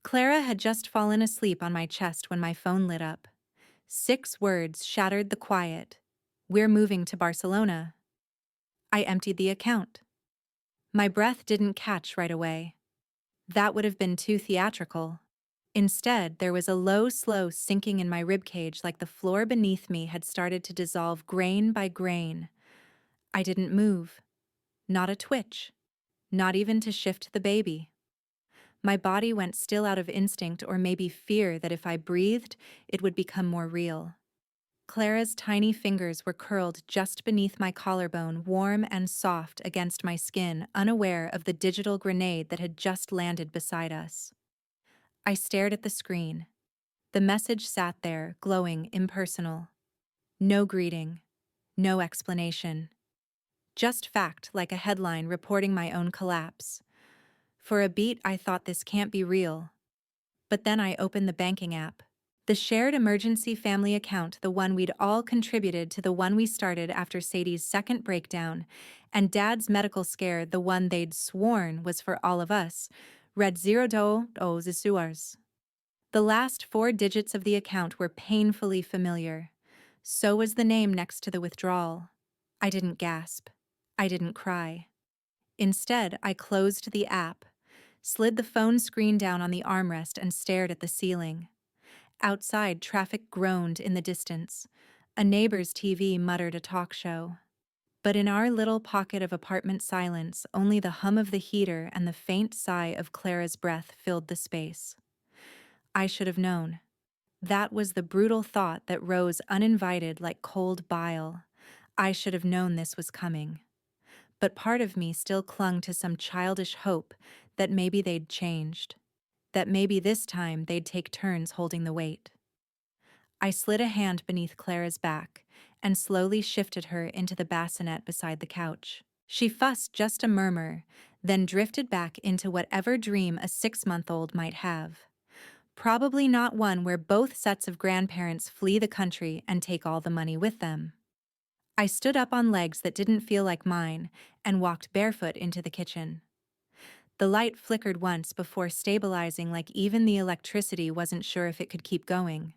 Clara had just fallen asleep on my chest when my phone lit up. 6 words shattered the quiet. "We're moving to Barcelona." I emptied the account. My breath didn't catch right away. That would have been too theatrical. Instead, there was a low, slow sinking in my ribcage, like the floor beneath me had started to dissolve grain by grain. I didn't move. Not a twitch. Not even to shift the baby. My body went still out of instinct or maybe fear that if I breathed, it would become more real. Clara's tiny fingers were curled just beneath my collarbone, warm and soft against my skin, unaware of the digital grenade that had just landed beside us. I stared at the screen. The message sat there, glowing, impersonal. No greeting. No explanation. Just fact, like a headline reporting my own collapse. For a beat, I thought this can't be real. But then I opened the banking app. The shared emergency family account, the one we'd all contributed to, the one we started after Sadie's second breakdown, and Dad's medical scare, the one they'd sworn was for all of us, read 02 The last 4 digits of the account were painfully familiar. So was the name next to the withdrawal. I didn't gasp. I didn't cry. Instead, I closed the app, slid the phone screen down on the armrest and stared at the ceiling. Outside, traffic groaned in the distance. A neighbor's TV muttered a talk show. But in our little pocket of apartment silence, only the hum of the heater and the faint sigh of Clara's breath filled the space. I should have known. That was the brutal thought that rose uninvited like cold bile. I should have known this was coming. But part of me still clung to some childish hope that maybe they'd changed. That maybe this time they'd take turns holding the weight. I slid a hand beneath Clara's back and slowly shifted her into the bassinet beside the couch. She fussed just a murmur, then drifted back into whatever dream a 6-month-old might have. Probably not one where both sets of grandparents flee the country and take all the money with them. I stood up on legs that didn't feel like mine and walked barefoot into the kitchen. The light flickered once before stabilizing, like even the electricity wasn't sure if it could keep going.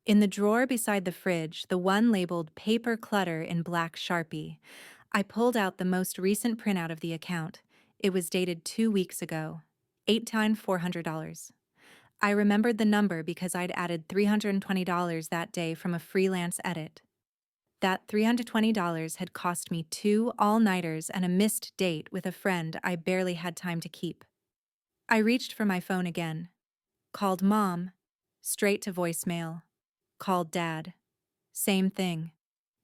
In the drawer beside the fridge, the one labeled "Paper Clutter" in black Sharpie, I pulled out the most recent printout of the account. It was dated 2 weeks ago. 8 times $400. I remembered the number because I'd added $320 that day from a freelance edit. That $320 had cost me 2 all-nighters and a missed date with a friend I barely had time to keep. I reached for my phone again. Called Mom. Straight to voicemail. Called Dad. Same thing.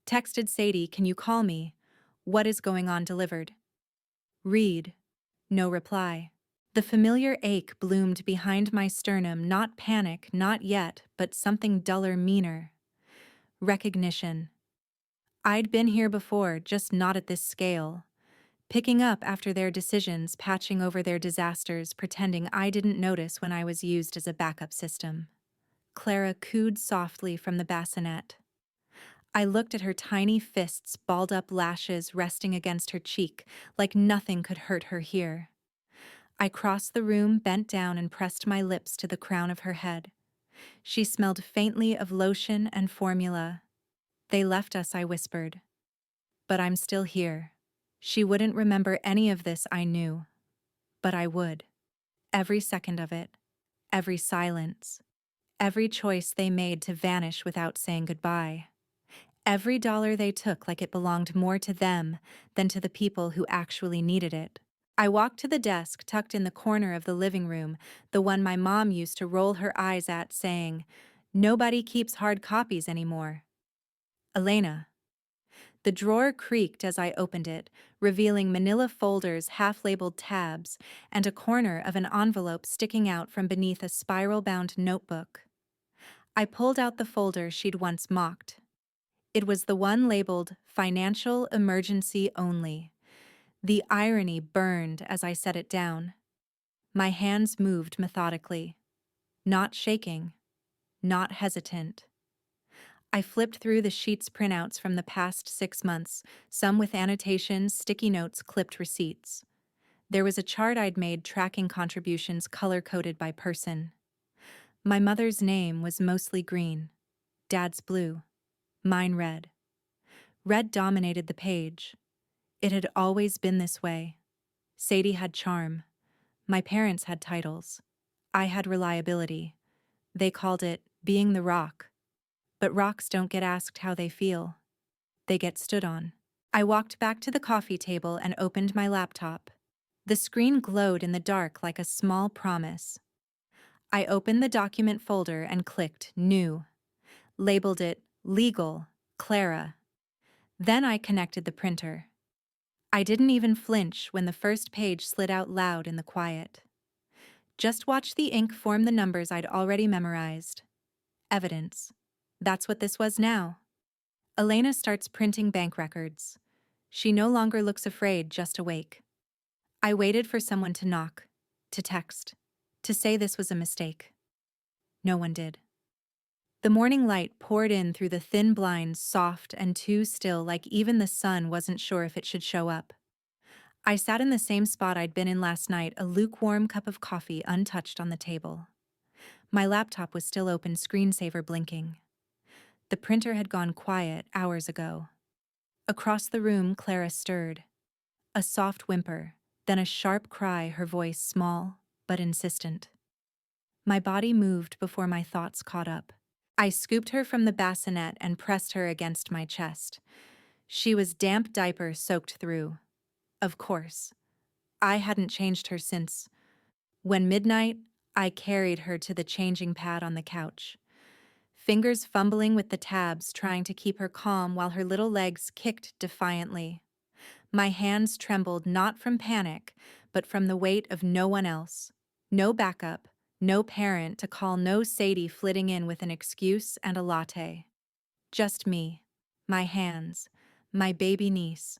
Texted Sadie, "Can you call me? What is going on?" Delivered. Read. No reply. The familiar ache bloomed behind my sternum, not panic, not yet, but something duller, meaner. Recognition. I'd been here before, just not at this scale. Picking up after their decisions, patching over their disasters, pretending I didn't notice when I was used as a backup system. Clara cooed softly from the bassinet. I looked at her tiny fists, balled-up lashes resting against her cheek, like nothing could hurt her here. I crossed the room, bent down, and pressed my lips to the crown of her head. She smelled faintly of lotion and formula. "They left us," I whispered. "But I'm still here." She wouldn't remember any of this, I knew. But I would. Every second of it. Every silence. Every choice they made to vanish without saying goodbye. Every dollar they took like it belonged more to them than to the people who actually needed it. I walked to the desk tucked in the corner of the living room, the one my mom used to roll her eyes at, saying, "Nobody keeps hard copies anymore." Elena. The drawer creaked as I opened it, revealing manila folders, half-labeled tabs, and a corner of an envelope sticking out from beneath a spiral-bound notebook. I pulled out the folder she'd once mocked. It was the one labeled "Financial Emergency Only." The irony burned as I set it down. My hands moved methodically. Not shaking. Not hesitant. I flipped through the sheet's printouts from the past 6 months, some with annotations, sticky notes, clipped receipts. There was a chart I'd made tracking contributions color-coded by person. My mother's name was mostly green, Dad's blue, mine red. Red dominated the page. It had always been this way. Sadie had charm. My parents had titles. I had reliability. They called it being the rock. But rocks don't get asked how they feel. They get stood on. I walked back to the coffee table and opened my laptop. The screen glowed in the dark like a small promise. I opened the document folder and clicked New. Labeled it Legal, Clara. Then I connected the printer. I didn't even flinch when the first page slid out loud in the quiet. Just watch the ink form the numbers I'd already memorized. Evidence. That's what this was now. Elena starts printing bank records. She no longer looks afraid, just awake. I waited for someone to knock, to text, to say this was a mistake. No one did. The morning light poured in through the thin blinds, soft and too still, like even the sun wasn't sure if it should show up. I sat in the same spot I'd been in last night, a lukewarm cup of coffee untouched on the table. My laptop was still open, screensaver blinking. The printer had gone quiet hours ago. Across the room, Clara stirred. A soft whimper, then a sharp cry, her voice small but insistent. My body moved before my thoughts caught up. I scooped her from the bassinet and pressed her against my chest. She was damp diaper soaked through. Of course. I hadn't changed her since. When midnight, I carried her to the changing pad on the couch. Fingers fumbling with the tabs, trying to keep her calm while her little legs kicked defiantly. My hands trembled not from panic, but from the weight of no one else. No backup, no parent to call, no Sadie flitting in with an excuse and a latte. Just me, my hands, my baby niece.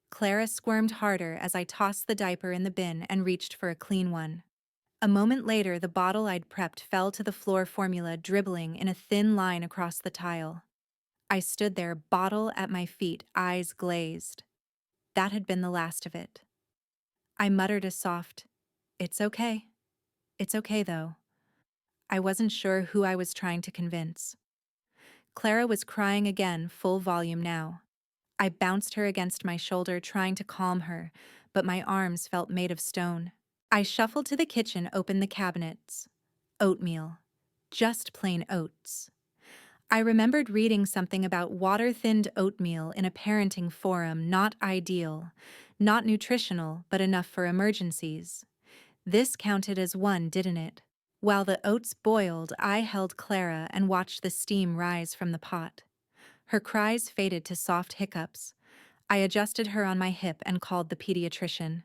Clara squirmed harder as I tossed the diaper in the bin and reached for a clean one. A moment later, the bottle I'd prepped fell to the floor, formula dribbling in a thin line across the tile. I stood there, bottle at my feet, eyes glazed. That had been the last of it. I muttered a soft, "It's okay. It's okay, though." I wasn't sure who I was trying to convince. Clara was crying again, full volume now. I bounced her against my shoulder, trying to calm her, but my arms felt made of stone. I shuffled to the kitchen, opened the cabinets. Oatmeal. Just plain oats. I remembered reading something about water-thinned oatmeal in a parenting forum, not ideal, not nutritional, but enough for emergencies. This counted as one, didn't it? While the oats boiled, I held Clara and watched the steam rise from the pot. Her cries faded to soft hiccups. I adjusted her on my hip and called the pediatrician.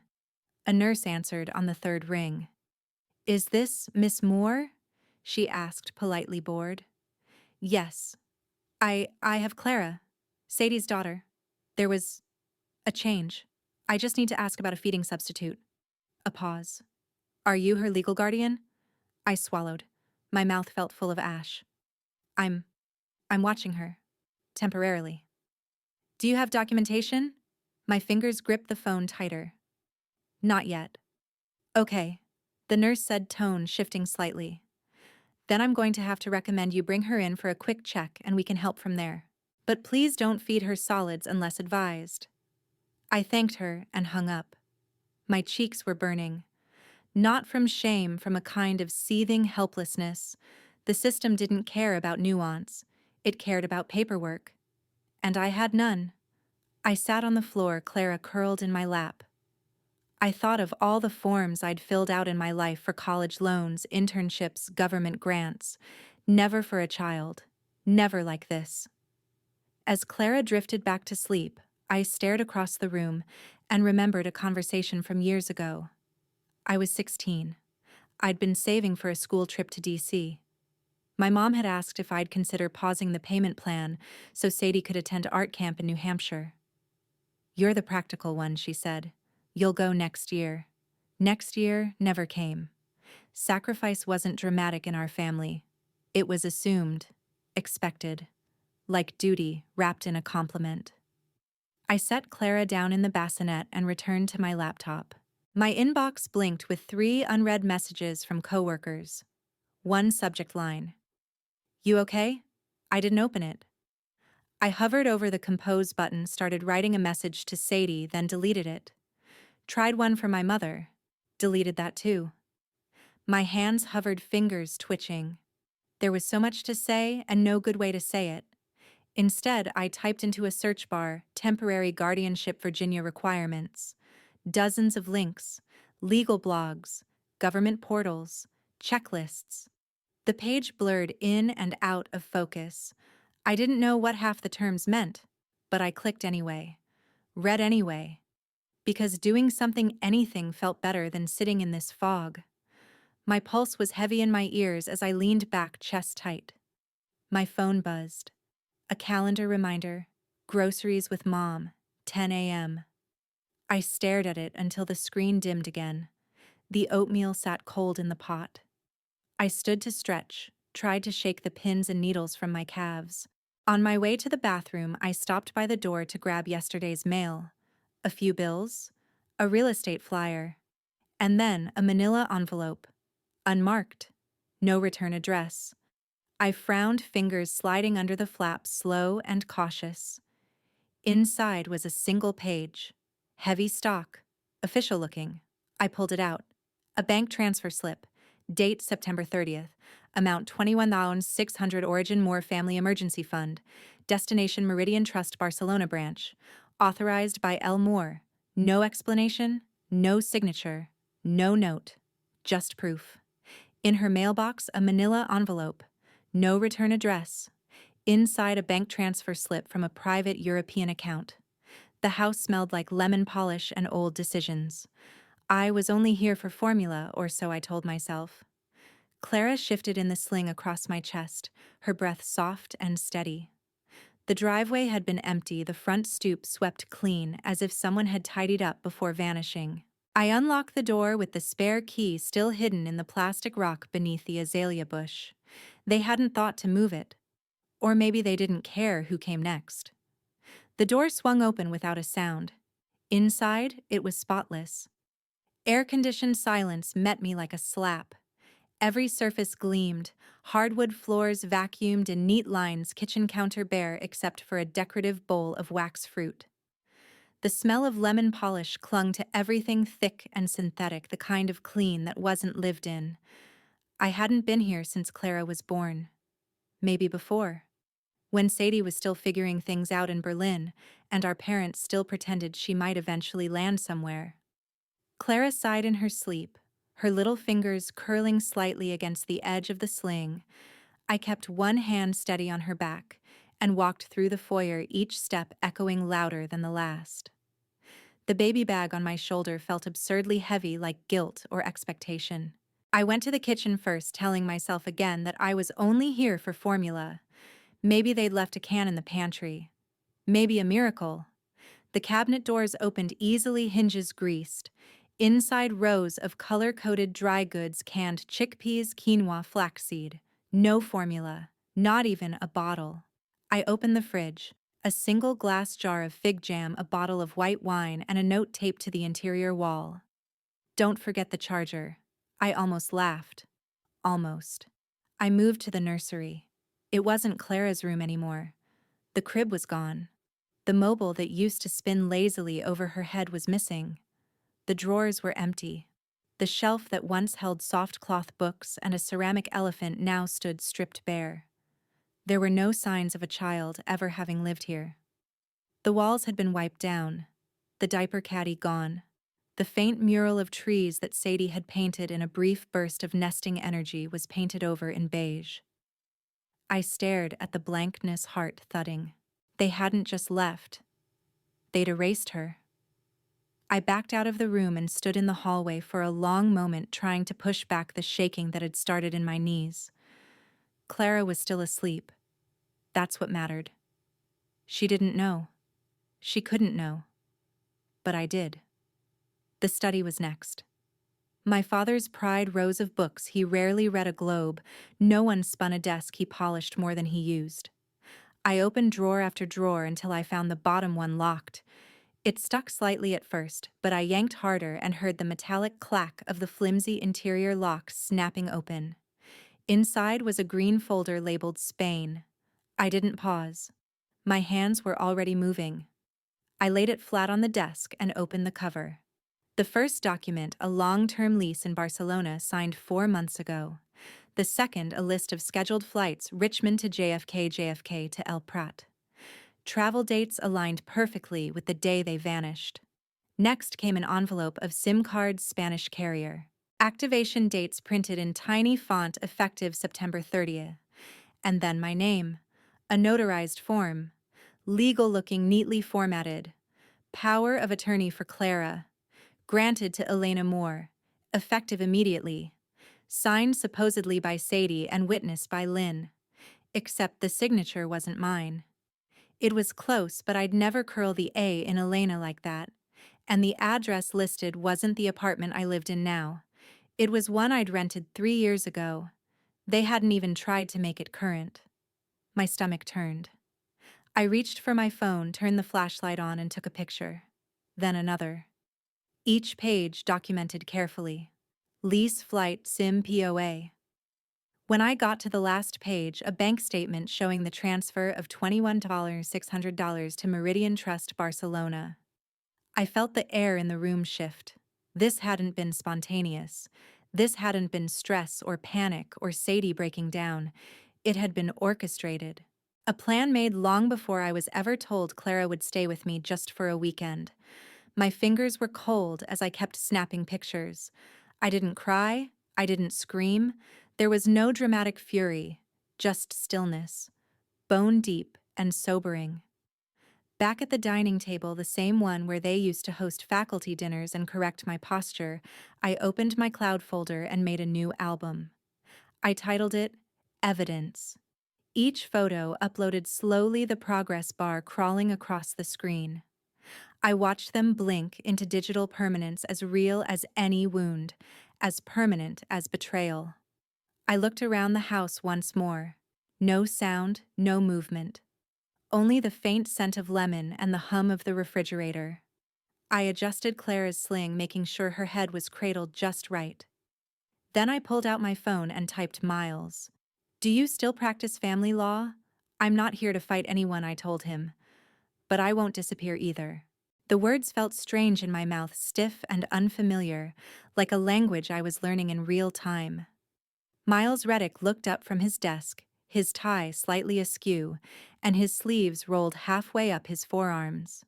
A nurse answered on the third ring. "Is this Miss Moore?" she asked, politely bored. "Yes. I have Clara, Sadie's daughter. There was a change. I just need to ask about a feeding substitute." A pause. "Are you her legal guardian?" I swallowed. My mouth felt full of ash. I'm watching her. Temporarily." "Do you have documentation?" My fingers gripped the phone tighter. "Not yet." "Okay," the nurse said, tone shifting slightly. "Then I'm going to have to recommend you bring her in for a quick check and we can help from there. But please don't feed her solids unless advised." I thanked her and hung up. My cheeks were burning. Not from shame, from a kind of seething helplessness. The system didn't care about nuance. It cared about paperwork. And I had none. I sat on the floor, Clara curled in my lap. I thought of all the forms I'd filled out in my life for college loans, internships, government grants. Never for a child. Never like this. As Clara drifted back to sleep, I stared across the room and remembered a conversation from years ago. I was 16. I'd been saving for a school trip to DC. My mom had asked if I'd consider pausing the payment plan so Sadie could attend art camp in New Hampshire. "You're the practical one," she said. "You'll go next year." Next year never came. Sacrifice wasn't dramatic in our family. It was assumed, expected, like duty wrapped in a compliment. I set Clara down in the bassinet and returned to my laptop. My inbox blinked with 3 unread messages from coworkers. One subject line. You okay? I didn't open it. I hovered over the compose button, started writing a message to Sadie, then deleted it. Tried one for my mother. Deleted that too. My hands hovered, fingers twitching. There was so much to say and no good way to say it. Instead, I typed into a search bar, temporary guardianship Virginia requirements. Dozens of links, legal blogs, government portals, checklists. The page blurred in and out of focus. I didn't know what half the terms meant, but I clicked anyway. Read anyway. Because doing something, anything, felt better than sitting in this fog. My pulse was heavy in my ears as I leaned back, chest tight. My phone buzzed. A calendar reminder. Groceries with Mom, 10 a.m. I stared at it until the screen dimmed again. The oatmeal sat cold in the pot. I stood to stretch, tried to shake the pins and needles from my calves. On my way to the bathroom, I stopped by the door to grab yesterday's mail. A few bills, a real estate flyer, and then a manila envelope. Unmarked. No return address. I frowned, fingers sliding under the flaps, slow and cautious. Inside was a single page. Heavy stock. Official looking. I pulled it out. A bank transfer slip. Date September 30th. Amount $21,600, origin Moore Family Emergency Fund. Destination Meridian Trust Barcelona branch. Authorized by L. Moore. No explanation, no signature, no note. Just proof. In her mailbox, a manila envelope. No return address. Inside, a bank transfer slip from a private European account. The house smelled like lemon polish and old decisions. I was only here for formula, or so I told myself. Clara shifted in the sling across my chest, her breath soft and steady. The driveway had been empty, the front stoop swept clean, as if someone had tidied up before vanishing. I unlocked the door with the spare key still hidden in the plastic rock beneath the azalea bush. They hadn't thought to move it. Or maybe they didn't care who came next. The door swung open without a sound. Inside, it was spotless. Air-conditioned silence met me like a slap. Every surface gleamed, hardwood floors vacuumed in neat lines, kitchen counter bare except for a decorative bowl of wax fruit. The smell of lemon polish clung to everything, thick and synthetic, the kind of clean that wasn't lived in. I hadn't been here since Clara was born. Maybe before. When Sadie was still figuring things out in Berlin, and our parents still pretended she might eventually land somewhere. Clara sighed in her sleep, her little fingers curling slightly against the edge of the sling. I kept one hand steady on her back and walked through the foyer, each step echoing louder than the last. The baby bag on my shoulder felt absurdly heavy, like guilt or expectation. I went to the kitchen first, telling myself again that I was only here for formula. Maybe they'd left a can in the pantry. Maybe a miracle. The cabinet doors opened easily, hinges greased. Inside, rows of color-coded dry goods, canned chickpeas, quinoa, flaxseed. No formula, not even a bottle. I opened the fridge. A single glass jar of fig jam, a bottle of white wine, and a note taped to the interior wall. Don't forget the charger. I almost laughed. Almost. I moved to the nursery. It wasn't Clara's room anymore. The crib was gone. The mobile that used to spin lazily over her head was missing. The drawers were empty. The shelf that once held soft cloth books and a ceramic elephant now stood stripped bare. There were no signs of a child ever having lived here. The walls had been wiped down, the diaper caddy gone. The faint mural of trees that Sadie had painted in a brief burst of nesting energy was painted over in beige. I stared at the blankness, heart thudding. They hadn't just left. They'd erased her. I backed out of the room and stood in the hallway for a long moment, trying to push back the shaking that had started in my knees. Clara was still asleep. That's what mattered. She didn't know. She couldn't know. But I did. The study was next. My father's pride rows of books. He rarely read a globe. No one spun a desk he polished more than he used. I opened drawer after drawer until I found the bottom one locked. It stuck slightly at first, but I yanked harder and heard the metallic clack of the flimsy interior lock snapping open. Inside was a green folder labeled Spain. I didn't pause. My hands were already moving. I laid it flat on the desk and opened the cover. The first document, a long-term lease in Barcelona signed 4 months ago. The second, a list of scheduled flights, Richmond to JFK, JFK to El Prat. Travel dates aligned perfectly with the day they vanished. Next came an envelope of SIM cards, Spanish carrier. Activation dates printed in tiny font effective September 30th. And then my name. A notarized form. Legal-looking, neatly formatted. Power of attorney for Clara. Granted to Elena Moore. Effective immediately. Signed supposedly by Sadie and witnessed by Lynn. Except the signature wasn't mine. It was close, but I'd never curl the A in Elena like that. And the address listed wasn't the apartment I lived in now. It was one I'd rented 3 years ago. They hadn't even tried to make it current. My stomach turned. I reached for my phone, turned the flashlight on, and took a picture. Then another. Each page documented carefully. Lease, flight, SIM, POA. When I got to the last page, a bank statement showing the transfer of $21,600 to Meridian Trust Barcelona. I felt the air in the room shift. This hadn't been spontaneous. This hadn't been stress or panic or Sadie breaking down. It had been orchestrated. A plan made long before I was ever told Clara would stay with me just for a weekend. My fingers were cold as I kept snapping pictures. I didn't cry. I didn't scream. There was no dramatic fury, just stillness, bone deep and sobering. Back at the dining table, the same one where they used to host faculty dinners and correct my posture, I opened my cloud folder and made a new album. I titled it Evidence. Each photo uploaded slowly, the progress bar crawling across the screen. I watched them blink into digital permanence, as real as any wound, as permanent as betrayal. I looked around the house once more. No sound, no movement. Only the faint scent of lemon and the hum of the refrigerator. I adjusted Clara's sling, making sure her head was cradled just right. Then I pulled out my phone and typed Miles. "Do you still practice family law? I'm not here to fight anyone," I told him. "But I won't disappear either." The words felt strange in my mouth, stiff and unfamiliar, like a language I was learning in real time. Miles Reddick looked up from his desk, his tie slightly askew, and his sleeves rolled halfway up his forearms.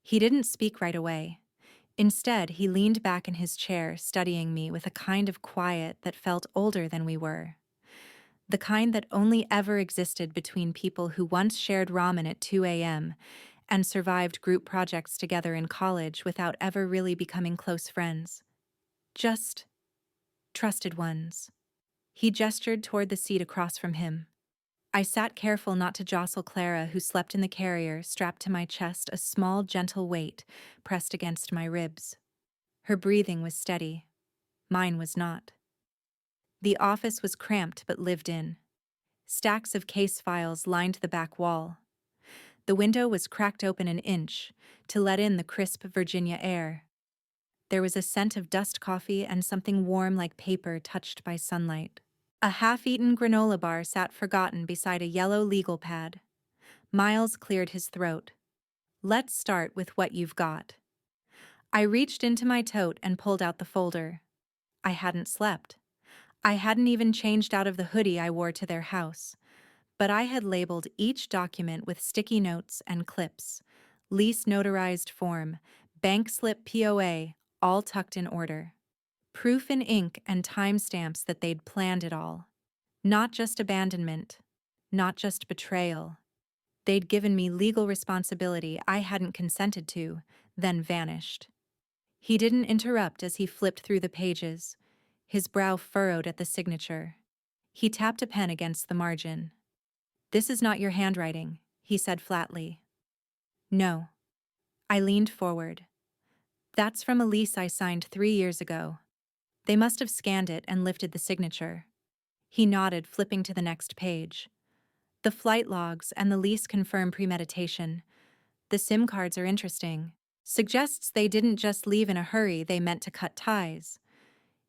He didn't speak right away. Instead, he leaned back in his chair, studying me with a kind of quiet that felt older than we were. The kind that only ever existed between people who once shared ramen at 2 a.m. and survived group projects together in college without ever really becoming close friends. Just trusted ones. He gestured toward the seat across from him. I sat careful not to jostle Clara, who slept in the carrier, strapped to my chest, a small, gentle weight pressed against my ribs. Her breathing was steady. Mine was not. The office was cramped but lived in. Stacks of case files lined the back wall. The window was cracked open an inch to let in the crisp Virginia air. There was a scent of dust coffee and something warm like paper touched by sunlight. A half-eaten granola bar sat forgotten beside a yellow legal pad. Miles cleared his throat. "Let's start with what you've got." I reached into my tote and pulled out the folder. I hadn't slept. I hadn't even changed out of the hoodie I wore to their house. But I had labeled each document with sticky notes and clips. Lease notarized form, bank slip POA, all tucked in order. Proof in ink and timestamps that they'd planned it all. Not just abandonment, not just betrayal. They'd given me legal responsibility I hadn't consented to, then vanished. He didn't interrupt as he flipped through the pages, his brow furrowed at the signature. He tapped a pen against the margin. "This is not your handwriting," he said flatly. "No." I leaned forward. "That's from a lease I signed 3 years ago." They must have scanned it and lifted the signature. He nodded, flipping to the next page. "The flight logs and the lease confirm premeditation. The SIM cards are interesting. Suggests they didn't just leave in a hurry, they meant to cut ties.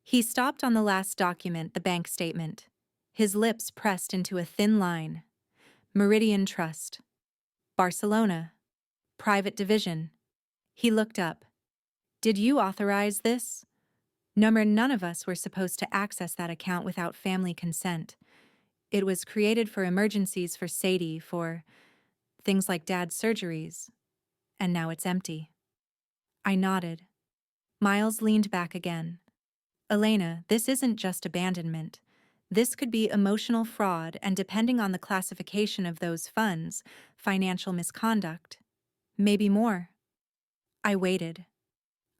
He stopped on the last document, the bank statement. His lips pressed into a thin line. Meridian Trust. Barcelona. Private division. He looked up. Did you authorize this? None of us were supposed to access that account without family consent. It was created for emergencies for Sadie, for things like Dad's surgeries. And now it's empty. I nodded. Miles leaned back again. Elena, this isn't just abandonment. This could be emotional fraud and, depending on the classification of those funds, financial misconduct. Maybe more. I waited.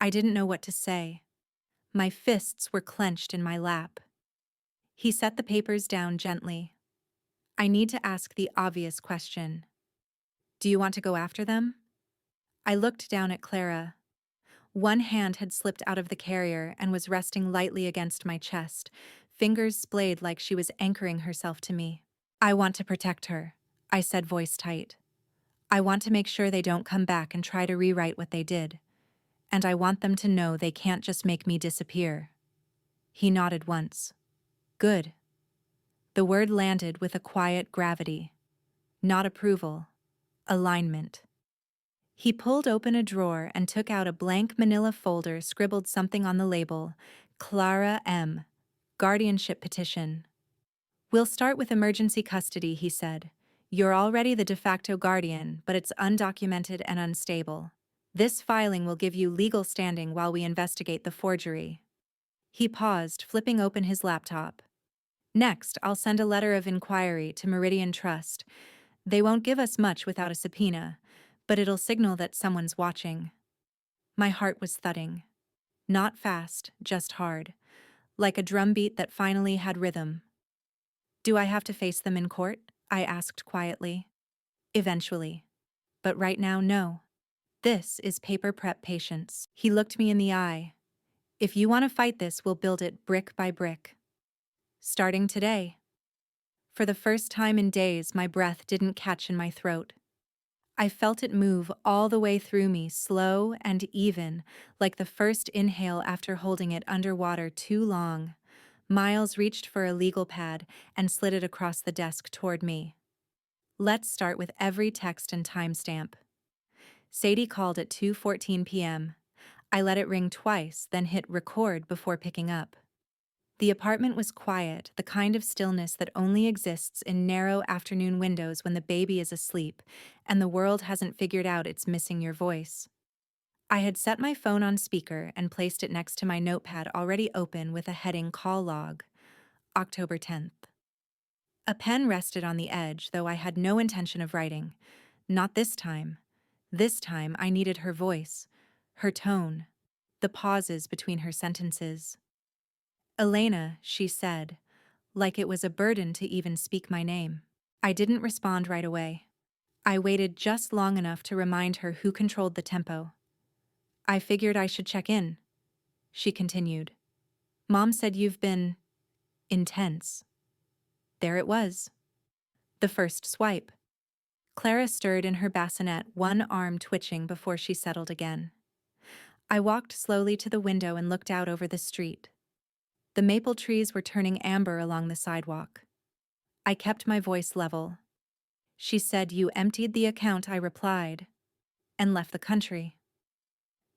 I didn't know what to say. My fists were clenched in my lap. He set the papers down gently. I need to ask the obvious question. Do you want to go after them? I looked down at Clara. One hand had slipped out of the carrier and was resting lightly against my chest, fingers splayed like she was anchoring herself to me. I want to protect her, I said, voice tight. I want to make sure they don't come back and try to rewrite what they did. And I want them to know they can't just make me disappear. He nodded once. Good. The word landed with a quiet gravity. Not approval. Alignment. He pulled open a drawer and took out a blank manila folder, scribbled something on the label. Clara M. Guardianship petition. We'll start with emergency custody, he said. You're already the de facto guardian, but it's undocumented and unstable. This filing will give you legal standing while we investigate the forgery. He paused, flipping open his laptop. Next, I'll send a letter of inquiry to Meridian Trust. They won't give us much without a subpoena, but it'll signal that someone's watching. My heart was thudding. Not fast, just hard. Like a drumbeat that finally had rhythm. Do I have to face them in court? I asked quietly. Eventually. But right now, no. This is paper prep patience. He looked me in the eye. If you want to fight this, we'll build it brick by brick. Starting today. For the first time in days, my breath didn't catch in my throat. I felt it move all the way through me, slow and even, like the first inhale after holding it underwater too long. Miles reached for a legal pad and slid it across the desk toward me. Let's start with every text and timestamp. Sadie called at 2:14 p.m. I let it ring twice, then hit record before picking up. The apartment was quiet, the kind of stillness that only exists in narrow afternoon windows when the baby is asleep and the world hasn't figured out it's missing your voice. I had set my phone on speaker and placed it next to my notepad already open with a heading call log. October 10th. A pen rested on the edge, though I had no intention of writing. Not this time. This time I needed her voice, her tone, the pauses between her sentences. Elena, she said, like it was a burden to even speak my name. I didn't respond right away. I waited just long enough to remind her who controlled the tempo. I figured I should check in, she continued. Mom said you've been intense. There it was. The first swipe. Clara stirred in her bassinet, one arm twitching before she settled again. I walked slowly to the window and looked out over the street. The maple trees were turning amber along the sidewalk. I kept my voice level. She said, you emptied the account, I replied, and left the country.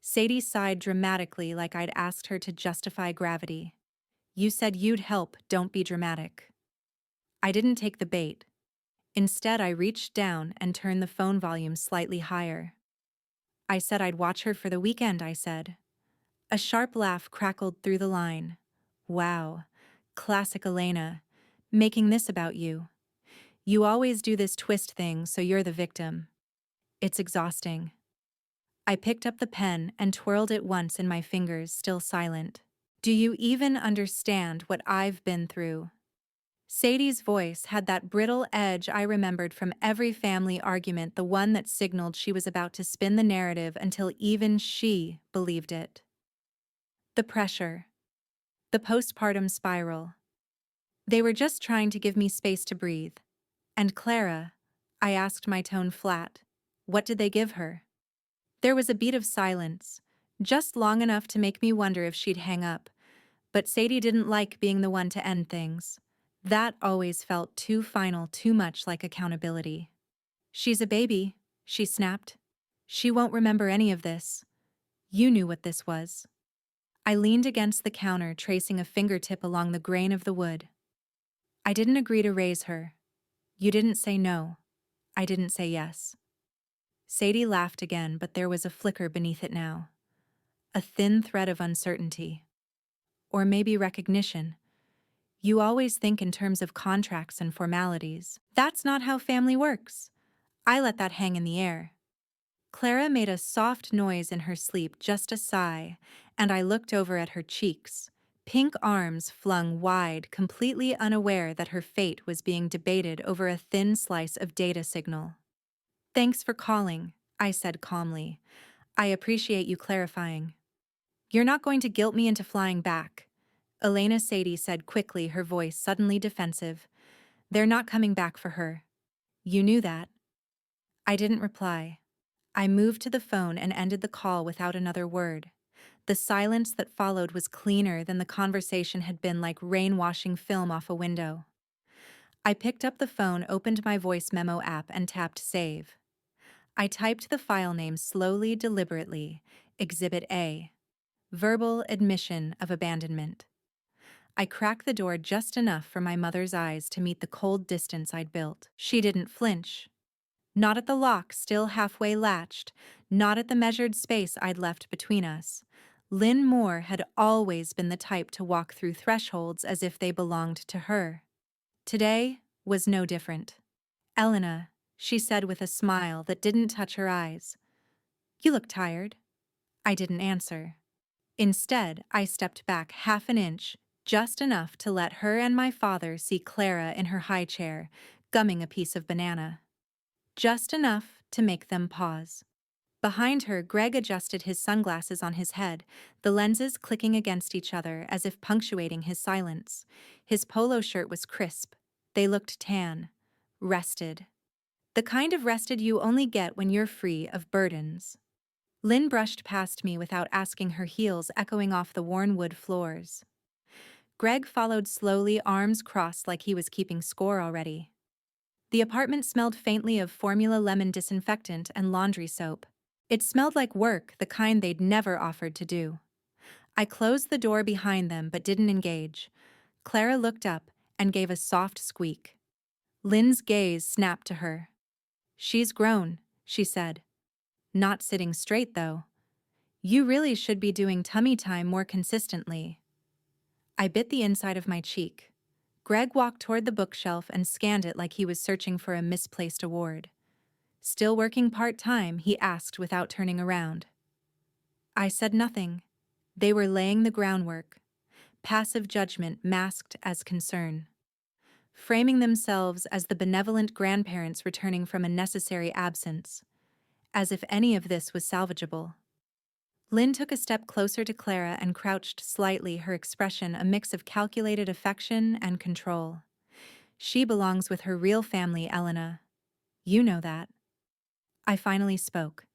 Sadie sighed dramatically like I'd asked her to justify gravity. You said you'd help, don't be dramatic. I didn't take the bait. Instead, I reached down and turned the phone volume slightly higher. I said I'd watch her for the weekend, I said. A sharp laugh crackled through the line. Wow, classic Elena, making this about you. You always do this twist thing, so you're the victim. It's exhausting. I picked up the pen and twirled it once in my fingers, still silent. Do you even understand what I've been through? Sadie's voice had that brittle edge I remembered from every family argument, the one that signaled she was about to spin the narrative until even she believed it. The pressure. The postpartum spiral. They were just trying to give me space to breathe. And Clara, I asked, my tone flat, what did they give her? There was a beat of silence, just long enough to make me wonder if she'd hang up, but Sadie didn't like being the one to end things. That always felt too final, too much like accountability. "She's a baby," she snapped. "She won't remember any of this. You knew what this was." I leaned against the counter, tracing a fingertip along the grain of the wood. "I didn't agree to raise her. You didn't say no. I didn't say yes." Sadie laughed again, but there was a flicker beneath it now. A thin thread of uncertainty. Or maybe recognition. "You always think in terms of contracts and formalities. That's not how family works." I let that hang in the air. Clara made a soft noise in her sleep, just a sigh, and I looked over at her cheeks, pink arms flung wide, completely unaware that her fate was being debated over a thin slice of data signal. "Thanks for calling," I said calmly. "I appreciate you clarifying." "You're not going to guilt me into flying back," Elena Sadie said quickly, her voice suddenly defensive. "They're not coming back for her. You knew that." I didn't reply. I moved to the phone and ended the call without another word. The silence that followed was cleaner than the conversation had been, like rain washing film off a window. I picked up the phone, opened my voice memo app, and tapped save. I typed the file name slowly, deliberately. Exhibit A. Verbal admission of abandonment. I cracked the door just enough for my mother's eyes to meet the cold distance I'd built. She didn't flinch. Not at the lock still halfway latched, not at the measured space I'd left between us. Lynn Moore had always been the type to walk through thresholds as if they belonged to her. Today was no different. "Elena," she said with a smile that didn't touch her eyes. "You look tired." I didn't answer. Instead, I stepped back half an inch, just enough to let her and my father see Clara in her high chair, gumming a piece of banana. Just enough to make them pause. Behind her, Greg adjusted his sunglasses on his head, the lenses clicking against each other as if punctuating his silence. His polo shirt was crisp. They looked tan. Rested. The kind of rested you only get when you're free of burdens. Lynn brushed past me without asking, her heels echoing off the worn wood floors. Greg followed slowly, arms crossed like he was keeping score already. The apartment smelled faintly of formula lemon disinfectant and laundry soap. It smelled like work, the kind they'd never offered to do. I closed the door behind them but didn't engage. Clara looked up and gave a soft squeak. Lynn's gaze snapped to her. "She's grown," she said. "Not sitting straight, though. You really should be doing tummy time more consistently." I bit the inside of my cheek. Greg walked toward the bookshelf and scanned it like he was searching for a misplaced award. "Still working part-time?" he asked without turning around. I said nothing. They were laying the groundwork. Passive judgment masked as concern. Framing themselves as the benevolent grandparents returning from a necessary absence. As if any of this was salvageable. Lynn took a step closer to Clara and crouched slightly, her expression a mix of calculated affection and control. "She belongs with her real family, Elena. You know that." I finally spoke.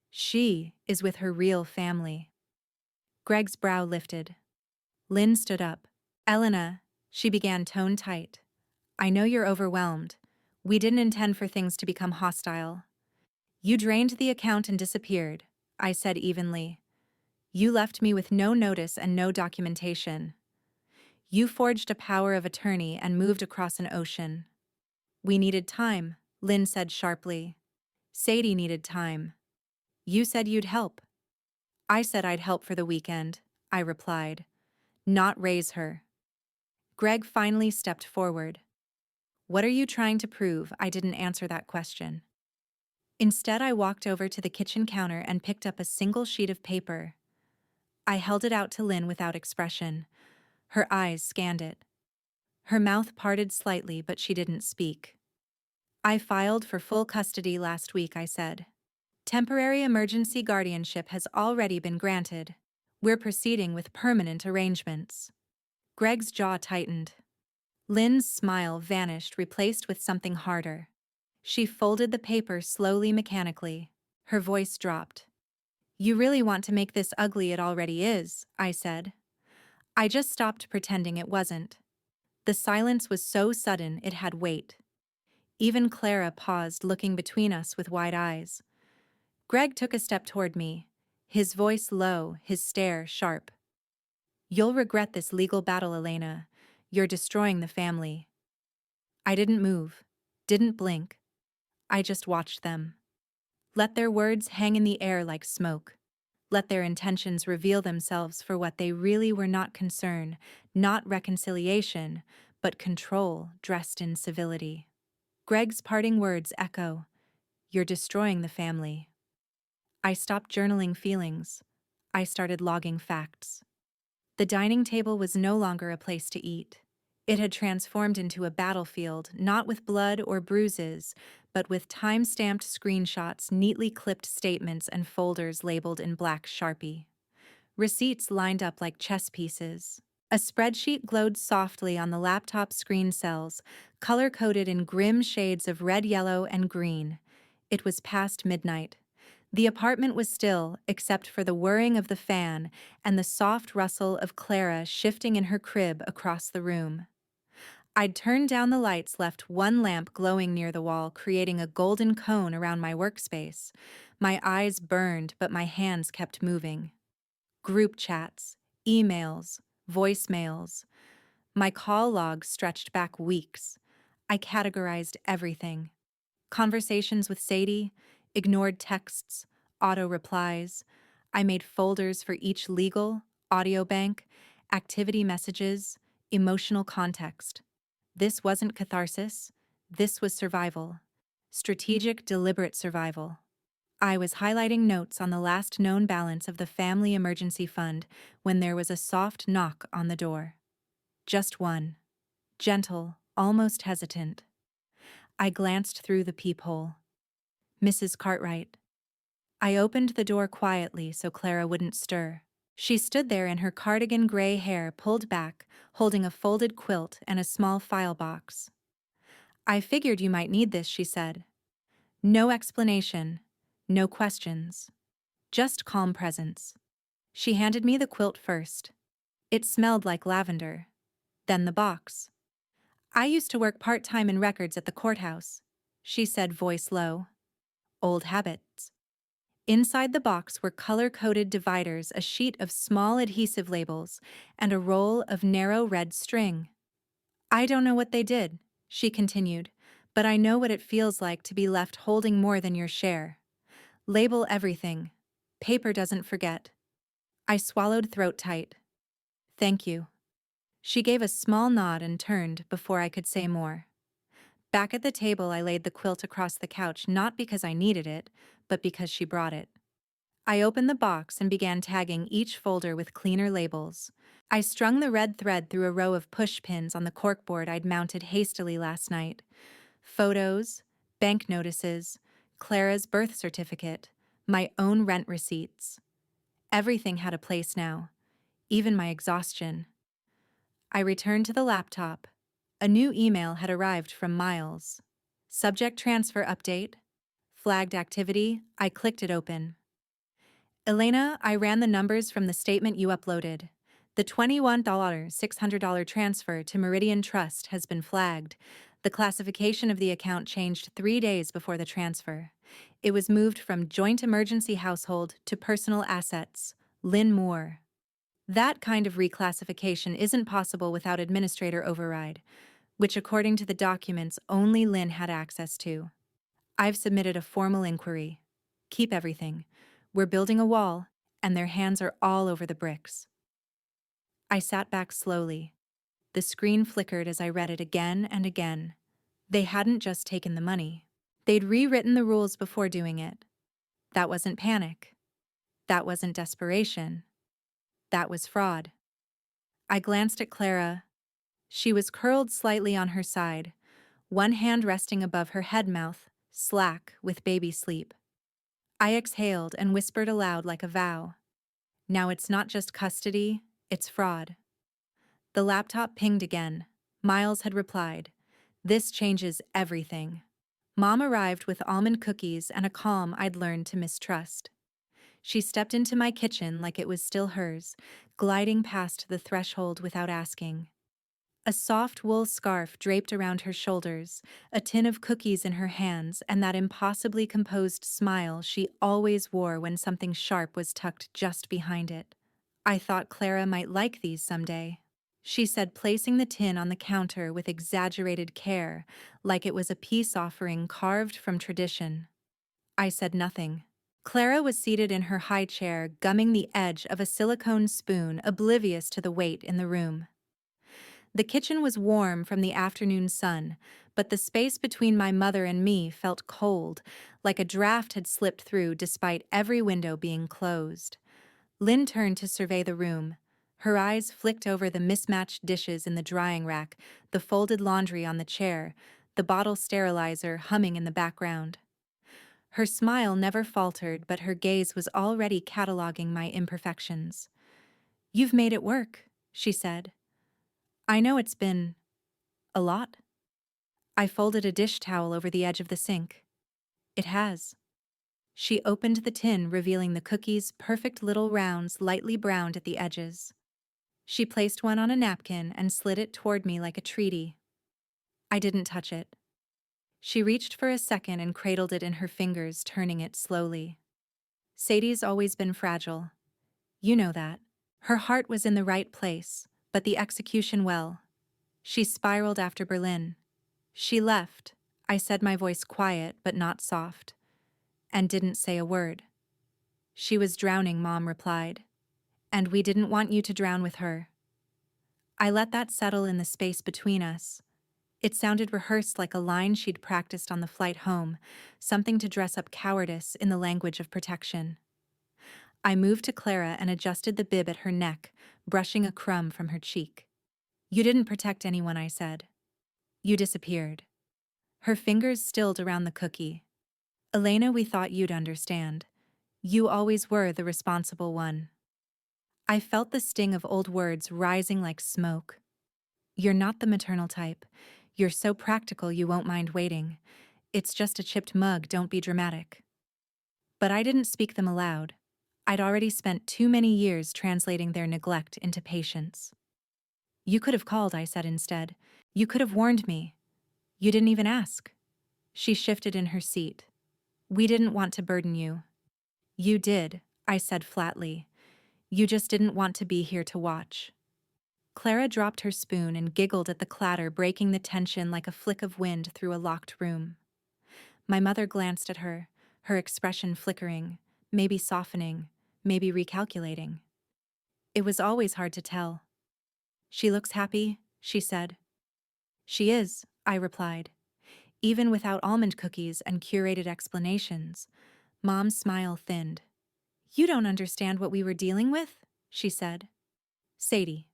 "She is with her real family." Greg's brow lifted. Lynn stood up. "Elena," she began, tone tight. "I know you're overwhelmed. We didn't intend for things to become hostile. You drained the account and disappeared," I said evenly. "You left me with no notice and no documentation. You forged a power of attorney and moved across an ocean." "We needed time," Lynn said sharply. "Sadie needed time. You said you'd help." "I said I'd help for the weekend," I replied. "Not raise her." Greg finally stepped forward. "What are you trying to prove?" I didn't answer that question. Instead, I walked over to the kitchen counter and picked up a single sheet of paper. I held it out to Lynn without expression. Her eyes scanned it. Her mouth parted slightly, but she didn't speak. "I filed for full custody last week," I said. "Temporary emergency guardianship has already been granted. We're proceeding with permanent arrangements." Greg's jaw tightened. Lynn's smile vanished, replaced with something harder. She folded the paper slowly, mechanically. Her voice dropped. You really want to make this ugly, it already is, I said. I just stopped pretending it wasn't. The silence was so sudden it had weight. Even Clara paused, looking between us with wide eyes. Greg took a step toward me, his voice low, his stare sharp. You'll regret this legal battle, Elena. You're destroying the family. I didn't move, didn't blink. I just watched them. Let their words hang in the air like smoke. Let their intentions reveal themselves for what they really were: not concern, not reconciliation, but control dressed in civility. Greg's parting words echo, "You're destroying the family." I stopped journaling feelings. I started logging facts. The dining table was no longer a place to eat. It had transformed into a battlefield, not with blood or bruises, but with time-stamped screenshots, neatly clipped statements, and folders labeled in black Sharpie. Receipts lined up like chess pieces. A spreadsheet glowed softly on the laptop screen cells, color-coded in grim shades of red, yellow, and green. It was past midnight. The apartment was still, except for the whirring of the fan and the soft rustle of Clara shifting in her crib across the room. I'd turned down the lights, left one lamp glowing near the wall, creating a golden cone around my workspace. My eyes burned, but my hands kept moving. Group chats, emails, voicemails. My call log stretched back weeks. I categorized everything. Conversations with Sadie, ignored texts, auto replies. I made folders for each: legal, audio bank, activity messages, emotional context. This wasn't catharsis. This was survival. Strategic, deliberate survival. I was highlighting notes on the last known balance of the family emergency fund when there was a soft knock on the door. Just one. Gentle, almost hesitant. I glanced through the peephole. Mrs. Cartwright. I opened the door quietly so Clara wouldn't stir. She stood there in her cardigan, gray hair pulled back, holding a folded quilt and a small file box. I figured you might need this, she said. No explanation, no questions. Just calm presence. She handed me the quilt first. It smelled like lavender. Then the box. I used to work part-time in records at the courthouse, she said, voice low. Old habits. Inside the box were color-coded dividers, a sheet of small adhesive labels, and a roll of narrow red string. I don't know what they did, she continued, but I know what it feels like to be left holding more than your share. Label everything. Paper doesn't forget. I swallowed throat tight. Thank you. She gave a small nod and turned before I could say more. Back at the table, I laid the quilt across the couch, not because I needed it, but because she brought it. I opened the box and began tagging each folder with cleaner labels. I strung the red thread through a row of push pins on the corkboard I'd mounted hastily last night. Photos, bank notices, Clara's birth certificate, my own rent receipts. Everything had a place now, even my exhaustion. I returned to the laptop. A new email had arrived from Miles. Subject: transfer update. Flagged activity. I clicked it open. Elena, I ran the numbers from the statement you uploaded. The $21,600 transfer to Meridian Trust has been flagged. The classification of the account changed 3 days before the transfer. It was moved from joint emergency household to personal assets. Lynn Moore. That kind of reclassification isn't possible without administrator override, which according to the documents only Lynn had access to. I've submitted a formal inquiry. Keep everything. We're building a wall, and their hands are all over the bricks. I sat back slowly. The screen flickered as I read it again and again. They hadn't just taken the money. They'd rewritten the rules before doing it. That wasn't panic. That wasn't desperation. That was fraud. I glanced at Clara. She was curled slightly on her side, one hand resting above her head, mouth slack with baby sleep. I exhaled and whispered aloud like a vow. Now it's not just custody, it's fraud. The laptop pinged again. Miles had replied, "This changes everything." Mom arrived with almond cookies and a calm I'd learned to mistrust. She stepped into my kitchen like it was still hers, gliding past the threshold without asking. A soft wool scarf draped around her shoulders, a tin of cookies in her hands, and that impossibly composed smile she always wore when something sharp was tucked just behind it. I thought Clara might like these someday, she said, placing the tin on the counter with exaggerated care, like it was a peace offering carved from tradition. I said nothing. Clara was seated in her high chair, gumming the edge of a silicone spoon, oblivious to the weight in the room. The kitchen was warm from the afternoon sun, but the space between my mother and me felt cold, like a draft had slipped through despite every window being closed. Lynn turned to survey the room. Her eyes flicked over the mismatched dishes in the drying rack, the folded laundry on the chair, the bottle sterilizer humming in the background. Her smile never faltered, but her gaze was already cataloging my imperfections. "You've made it work," she said. "I know it's been a lot." I folded a dish towel over the edge of the sink. "It has." She opened the tin, revealing the cookies' perfect little rounds lightly browned at the edges. She placed one on a napkin and slid it toward me like a treaty. I didn't touch it. She reached for a second and cradled it in her fingers, turning it slowly. "Sadie's always been fragile. You know that." Her heart was in the right place, but the execution, well. She spiraled after Berlin. "She left," I said, my voice quiet but not soft, "and didn't say a word." "She was drowning," Mom replied. "And we didn't want you to drown with her." I let that settle in the space between us. It sounded rehearsed, like a line she'd practiced on the flight home, something to dress up cowardice in the language of protection. I moved to Clara and adjusted the bib at her neck, brushing a crumb from her cheek. "You didn't protect anyone," I said. "You disappeared." Her fingers stilled around the cookie. "Elena, we thought you'd understand. You always were the responsible one." I felt the sting of old words rising like smoke. "You're not the maternal type. You're so practical you won't mind waiting. It's just a chipped mug, don't be dramatic." But I didn't speak them aloud. I'd already spent too many years translating their neglect into patience. "You could have called," I said instead. "You could have warned me. You didn't even ask." She shifted in her seat. "We didn't want to burden you." "You did," I said flatly. "You just didn't want to be here to watch." Clara dropped her spoon and giggled at the clatter, breaking the tension like a flick of wind through a locked room. My mother glanced at her, her expression flickering, maybe softening, maybe recalculating. It was always hard to tell. "She looks happy," she said. "She is," I replied. Even without almond cookies and curated explanations, Mom's smile thinned. "You don't understand what we were dealing with," she said. "Sadie.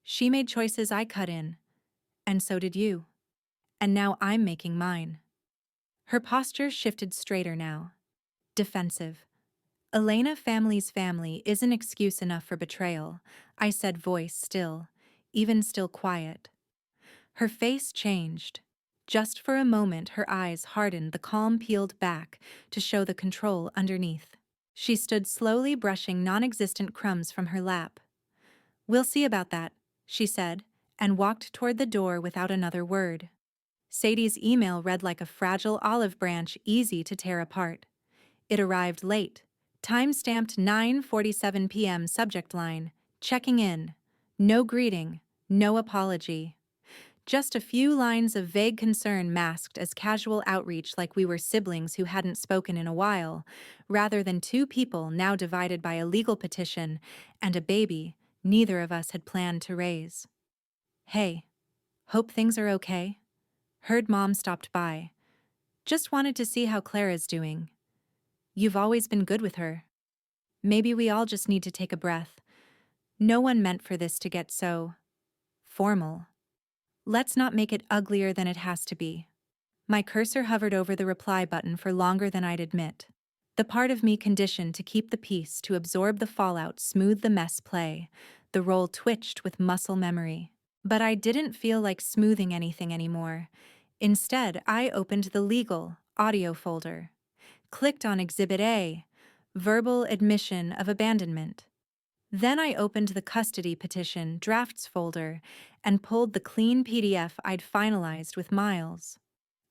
She made choices I cut in, and so did you. And now I'm making mine." Her posture shifted straighter now. Defensive. "Elena family's family isn't excuse enough for betrayal," I said, voice still, even still quiet. Her face changed. Just for a moment her eyes hardened, the calm peeled back to show the control underneath. She stood slowly, brushing non-existent crumbs from her lap. "We'll see about that," she said, and walked toward the door without another word. Sadie's email read like a fragile olive branch, easy to tear apart. It arrived late. Time-stamped 9:47 p.m. Subject line, "Checking in." No greeting, no apology. Just a few lines of vague concern masked as casual outreach, like we were siblings who hadn't spoken in a while, rather than two people now divided by a legal petition and a baby neither of us had planned to raise. "Hey, hope things are okay." Heard Mom stopped by. "Just wanted to see how Clara's doing. You've always been good with her. Maybe we all just need to take a breath. No one meant for this to get so formal. Let's not make it uglier than it has to be." My cursor hovered over the reply button for longer than I'd admit. The part of me conditioned to keep the peace, to absorb the fallout, smooth the mess play. The roll twitched with muscle memory. But I didn't feel like smoothing anything anymore. Instead, I opened the legal audio folder, clicked on Exhibit A, Verbal admission of abandonment. Then I opened the custody petition drafts folder and pulled the clean PDF I'd finalized with Miles.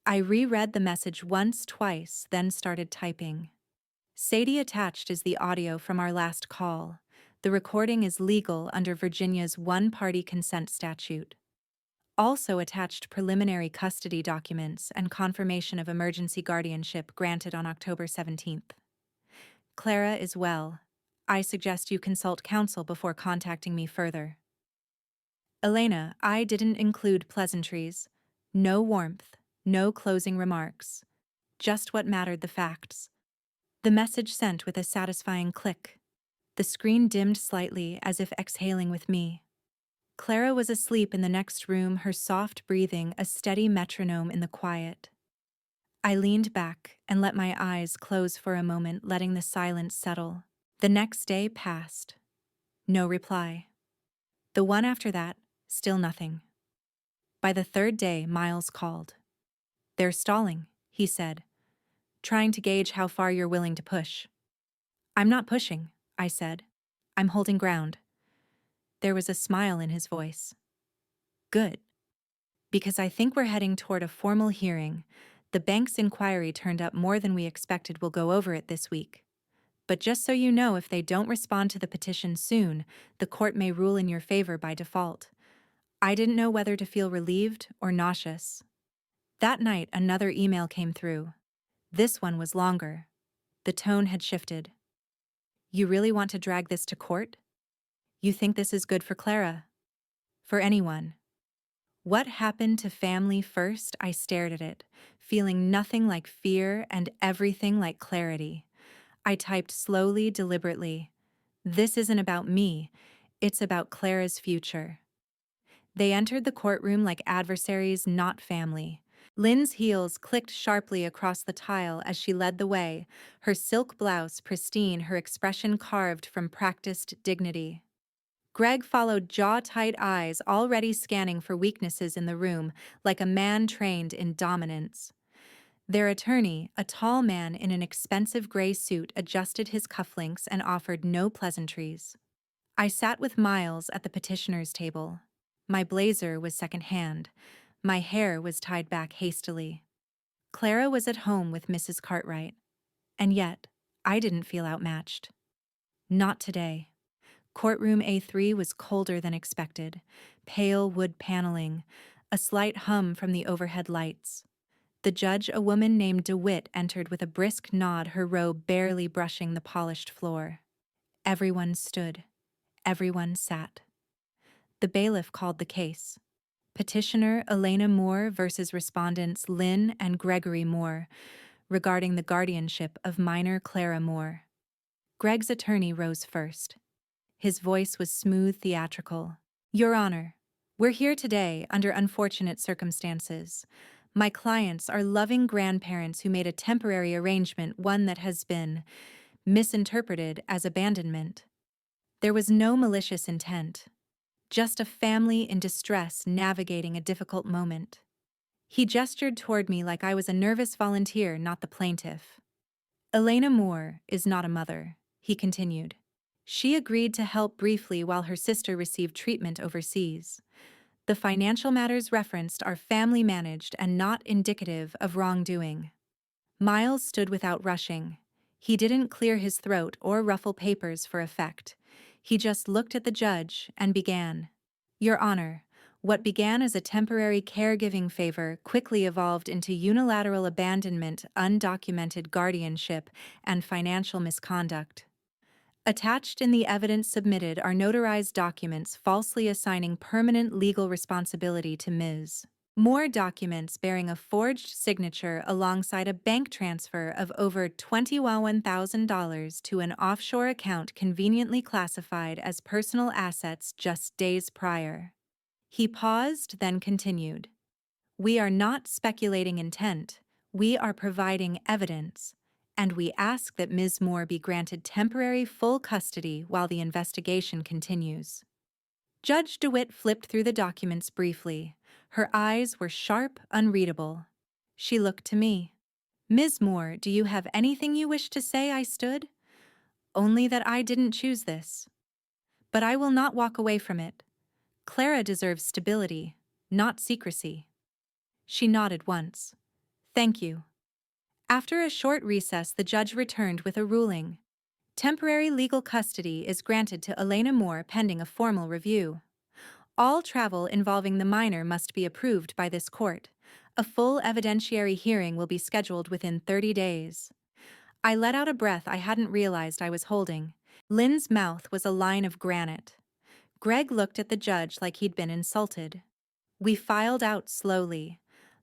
I reread the message once, twice, then started typing. Sadie, attached is the audio from our last call. The recording is legal under Virginia's one-party consent statute. Also attached preliminary custody documents and confirmation of emergency guardianship granted on October 17th. Clara is well. I suggest you consult counsel before contacting me further. Elena, I didn't include pleasantries. No warmth, no closing remarks. Just what mattered, the facts. The message sent with a satisfying click. The screen dimmed slightly as if exhaling with me. Clara was asleep in the next room, her soft breathing a steady metronome in the quiet. I leaned back and let my eyes close for a moment, letting the silence settle. The next day passed. No reply. The one after that, still nothing. By the third day, Miles called. "They're stalling," he said, "trying to gauge how far you're willing to push." "I'm not pushing," I said. "I'm holding ground." There was a smile in his voice. "Good. Because I think we're heading toward a formal hearing. The bank's inquiry turned up more than we expected. We'll go over it this week. But just so you know, if they don't respond to the petition soon, the court may rule in your favor by default." I didn't know whether to feel relieved or nauseous. That night, another email came through. This one was longer. The tone had shifted. "You really want to drag this to court? You think this is good for Clara? For anyone? What happened to family first?" I stared at it, feeling nothing like fear and everything like clarity. I typed slowly, deliberately. "This isn't about me. It's about Clara's future." They entered the courtroom like adversaries, not family. Lynn's heels clicked sharply across the tile as she led the way, her silk blouse pristine, her expression carved from practiced dignity. Greg followed, jaw-tight eyes already scanning for weaknesses in the room, like a man trained in dominance. Their attorney, a tall man in an expensive gray suit, adjusted his cufflinks and offered no pleasantries. I sat with Miles at the petitioner's table. My blazer was secondhand. My hair was tied back hastily. Clara was at home with Mrs. Cartwright. And yet, I didn't feel outmatched. Not today. Courtroom A3 was colder than expected. Pale wood paneling, a slight hum from the overhead lights. The judge, a woman named DeWitt, entered with a brisk nod, her robe barely brushing the polished floor. Everyone stood. Everyone sat. The bailiff called the case. Petitioner Elena Moore versus respondents Lynn and Gregory Moore, regarding the guardianship of minor Clara Moore. Greg's attorney rose first. His voice was smooth, theatrical. "Your Honor, we're here today under unfortunate circumstances. My clients are loving grandparents who made a temporary arrangement, one that has been misinterpreted as abandonment. There was no malicious intent. Just a family in distress navigating a difficult moment." He gestured toward me like I was a nervous volunteer, not the plaintiff. "Elena Moore is not a mother," he continued. "She agreed to help briefly while her sister received treatment overseas. The financial matters referenced are family managed and not indicative of wrongdoing." Miles stood without rushing. He didn't clear his throat or ruffle papers for effect. He just looked at the judge and began. "Your Honor, what began as a temporary caregiving favor quickly evolved into unilateral abandonment, undocumented guardianship, and financial misconduct. Attached in the evidence submitted are notarized documents falsely assigning permanent legal responsibility to Ms. Moore, documents bearing a forged signature alongside a bank transfer of over $21,000 to an offshore account conveniently classified as personal assets just days prior." He paused, then continued. "We are not speculating intent. We are providing evidence, and we ask that Ms. Moore be granted temporary full custody while the investigation continues." Judge DeWitt flipped through the documents briefly. Her eyes were sharp, unreadable. She looked to me. "Ms. Moore, do you have anything you wish to say?" I stood. Only that I didn't choose this. But I will not walk away from it. Clara deserves stability, not secrecy. She nodded once. Thank you. After a short recess, the judge returned with a ruling. Temporary legal custody is granted to Elena Moore pending a formal review. All travel involving the minor must be approved by this court. A full evidentiary hearing will be scheduled within 30 days. I let out a breath I hadn't realized I was holding. Lynn's mouth was a line of granite. Greg looked at the judge like he'd been insulted. We filed out slowly.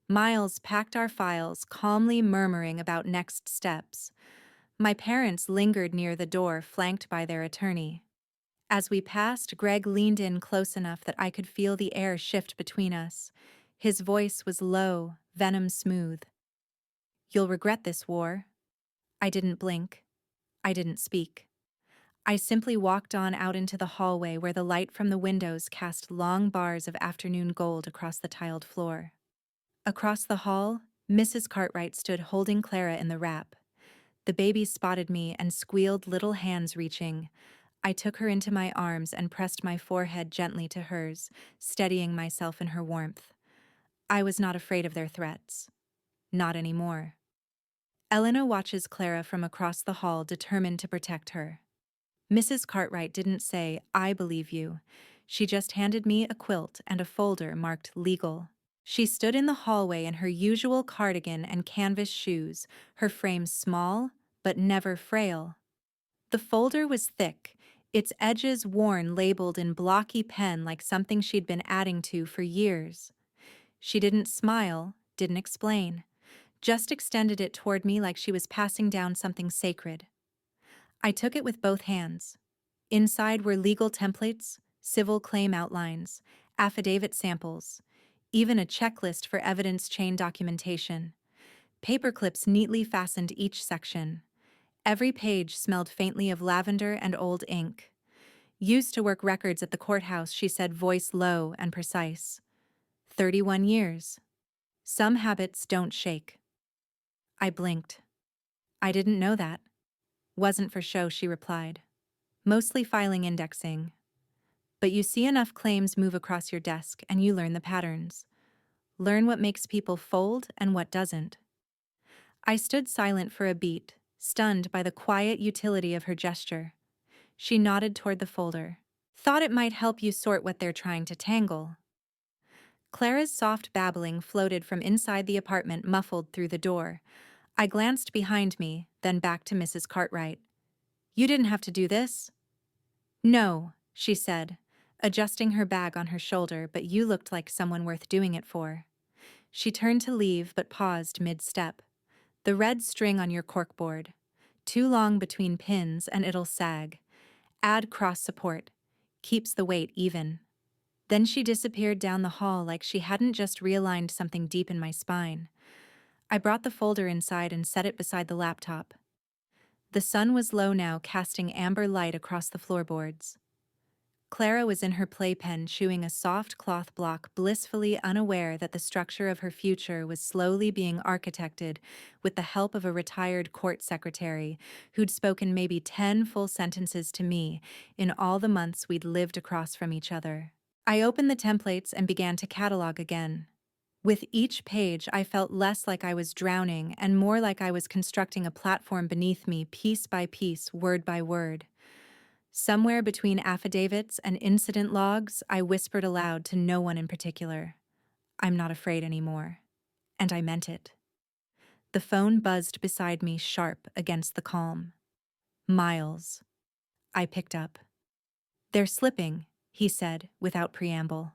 Miles packed our files, calmly murmuring about next steps. My parents lingered near the door, flanked by their attorney. As we passed, Greg leaned in close enough that I could feel the air shift between us. His voice was low, venom smooth. You'll regret this, War. I didn't blink. I didn't speak. I simply walked on out into the hallway where the light from the windows cast long bars of afternoon gold across the tiled floor. Across the hall, Mrs. Cartwright stood holding Clara in the wrap. The baby spotted me and squealed, little hands reaching. I took her into my arms and pressed my forehead gently to hers, steadying myself in her warmth. I was not afraid of their threats. Not anymore. Elena watches Clara from across the hall, determined to protect her. Mrs. Cartwright didn't say, "I believe you." She just handed me a quilt and a folder marked legal. She stood in the hallway in her usual cardigan and canvas shoes, her frame small, but never frail. The folder was thick, its edges worn, labeled in blocky pen like something she'd been adding to for years. She didn't smile, didn't explain, just extended it toward me like she was passing down something sacred. I took it with both hands. Inside were legal templates, civil claim outlines, affidavit samples, even a checklist for evidence chain documentation. Paper clips neatly fastened each section. Every page smelled faintly of lavender and old ink. Used to work records at the courthouse, she said, voice low and precise. 31 years. Some habits don't shake. I blinked. I didn't know that. Wasn't for show, she replied. Mostly filing indexing. But you see enough claims move across your desk and you learn the patterns. Learn what makes people fold and what doesn't. I stood silent for a beat, stunned by the quiet utility of her gesture. She nodded toward the folder. Thought it might help you sort what they're trying to tangle. Clara's soft babbling floated from inside the apartment, muffled through the door. I glanced behind me, then back to Mrs. Cartwright. You didn't have to do this? No, she said, adjusting her bag on her shoulder, but you looked like someone worth doing it for. She turned to leave but paused mid-step. The red string on your corkboard. Too long between pins and it'll sag. Add cross support. Keeps the weight even. Then she disappeared down the hall like she hadn't just realigned something deep in my spine. I brought the folder inside and set it beside the laptop. The sun was low now, casting amber light across the floorboards. Clara was in her playpen chewing a soft cloth block, blissfully unaware that the structure of her future was slowly being architected with the help of a retired court secretary who'd spoken maybe 10 full sentences to me in all the months we'd lived across from each other. I opened the templates and began to catalog again. With each page, I felt less like I was drowning and more like I was constructing a platform beneath me, piece by piece, word by word. Somewhere between affidavits and incident logs, I whispered aloud to no one in particular. I'm not afraid anymore. And I meant it. The phone buzzed beside me, sharp against the calm. Miles. I picked up. They're slipping, he said, without preamble.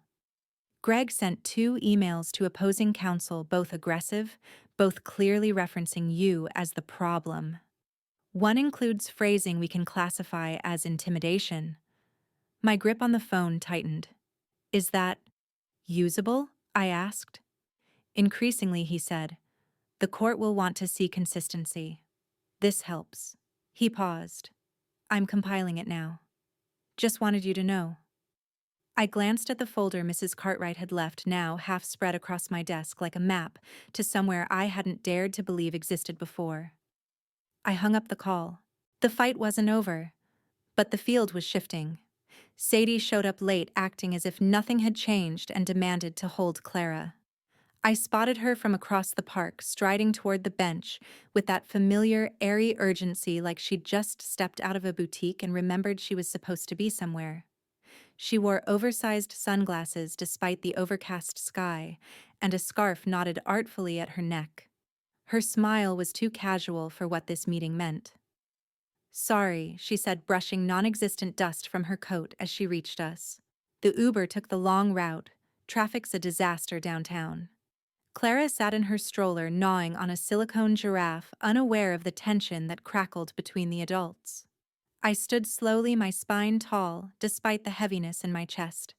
Greg sent 2 emails to opposing counsel, both aggressive, both clearly referencing you as the problem. One includes phrasing we can classify as intimidation. My grip on the phone tightened. Is that usable? I asked. Increasingly, he said. The court will want to see consistency. This helps. He paused. I'm compiling it now. Just wanted you to know. I glanced at the folder Mrs. Cartwright had left, now half spread across my desk like a map to somewhere I hadn't dared to believe existed before. I hung up the call. The fight wasn't over, but the field was shifting. Sadie showed up late, acting as if nothing had changed, and demanded to hold Clara. I spotted her from across the park, striding toward the bench with that familiar, airy urgency, like she'd just stepped out of a boutique and remembered she was supposed to be somewhere. She wore oversized sunglasses despite the overcast sky, and a scarf knotted artfully at her neck. Her smile was too casual for what this meeting meant. "Sorry," she said, brushing non-existent dust from her coat as she reached us. The Uber took the long route. Traffic's a disaster downtown. Clara sat in her stroller, gnawing on a silicone giraffe, unaware of the tension that crackled between the adults. I stood slowly, my spine tall, despite the heaviness in my chest.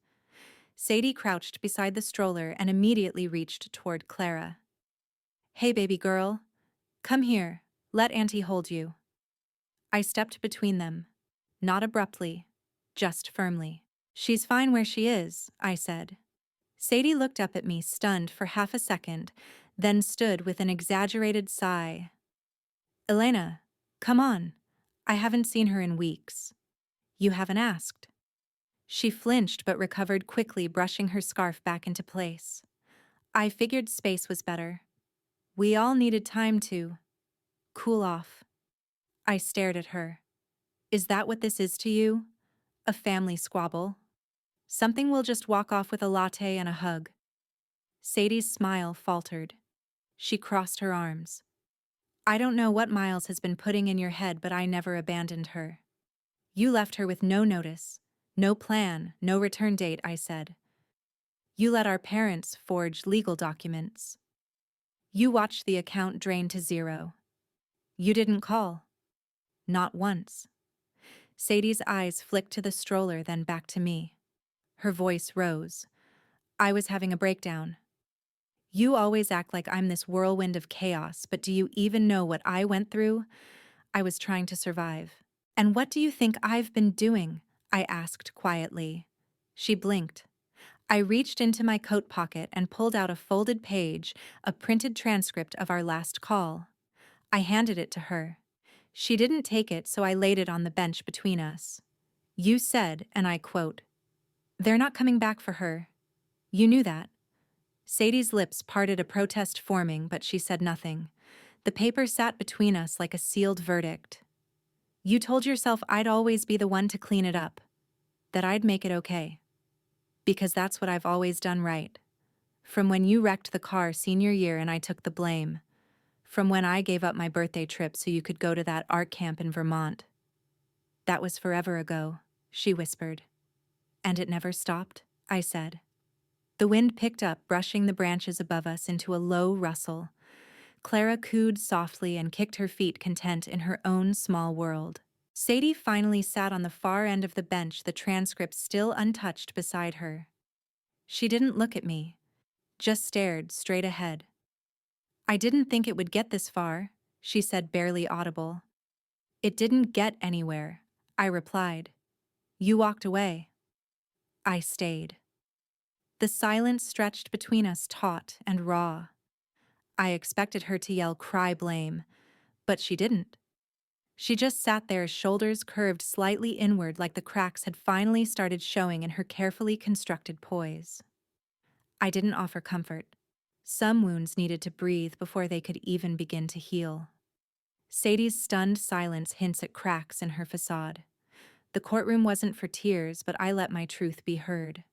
Sadie crouched beside the stroller and immediately reached toward Clara. "Hey, baby girl. Come here. Let Auntie hold you." I stepped between them. Not abruptly, just firmly. "She's fine where she is," I said. Sadie looked up at me, stunned for half a second, then stood with an exaggerated sigh. "Elena, come on. I haven't seen her in weeks." "You haven't asked." She flinched but recovered quickly, brushing her scarf back into place. "I figured space was better. We all needed time to cool off." I stared at her. "Is that what this is to you? A family squabble? Something we'll just walk off with a latte and a hug?" Sadie's smile faltered. She crossed her arms. "I don't know what Miles has been putting in your head, but I never abandoned her." "You left her with no notice, no plan, no return date," I said. "You let our parents forge legal documents. You watched the account drain to zero. You didn't call. Not once." Sadie's eyes flicked to the stroller, then back to me. Her voice rose. "I was having a breakdown. You always act like I'm this whirlwind of chaos, but do you even know what I went through? I was trying to survive." "And what do you think I've been doing?" I asked quietly. She blinked. I reached into my coat pocket and pulled out a folded page, a printed transcript of our last call. I handed it to her. She didn't take it, so I laid it on the bench between us. "You said," and I quote, "they're not coming back for her. You knew that." Sadie's lips parted, a protest forming, but she said nothing. The paper sat between us like a sealed verdict. "You told yourself I'd always be the one to clean it up, that I'd make it okay. Because that's what I've always done right. From when you wrecked the car senior year and I took the blame. From when I gave up my birthday trip so you could go to that art camp in Vermont. That was forever ago," she whispered. "And it never stopped," I said. The wind picked up, brushing the branches above us into a low rustle. Clara cooed softly and kicked her feet, content in her own small world. Sadie finally sat on the far end of the bench, the transcript still untouched beside her. She didn't look at me, just stared straight ahead. "I didn't think it would get this far," she said, barely audible. "It didn't get anywhere," I replied. "You walked away." I stayed. The silence stretched between us, taut and raw. I expected her to yell, "Cry blame," but she didn't. She just sat there, shoulders curved slightly inward, like the cracks had finally started showing in her carefully constructed poise. I didn't offer comfort. Some wounds needed to breathe before they could even begin to heal. Sadie's stunned silence hints at cracks in her facade. The courtroom wasn't for tears, but I let my truth be heard.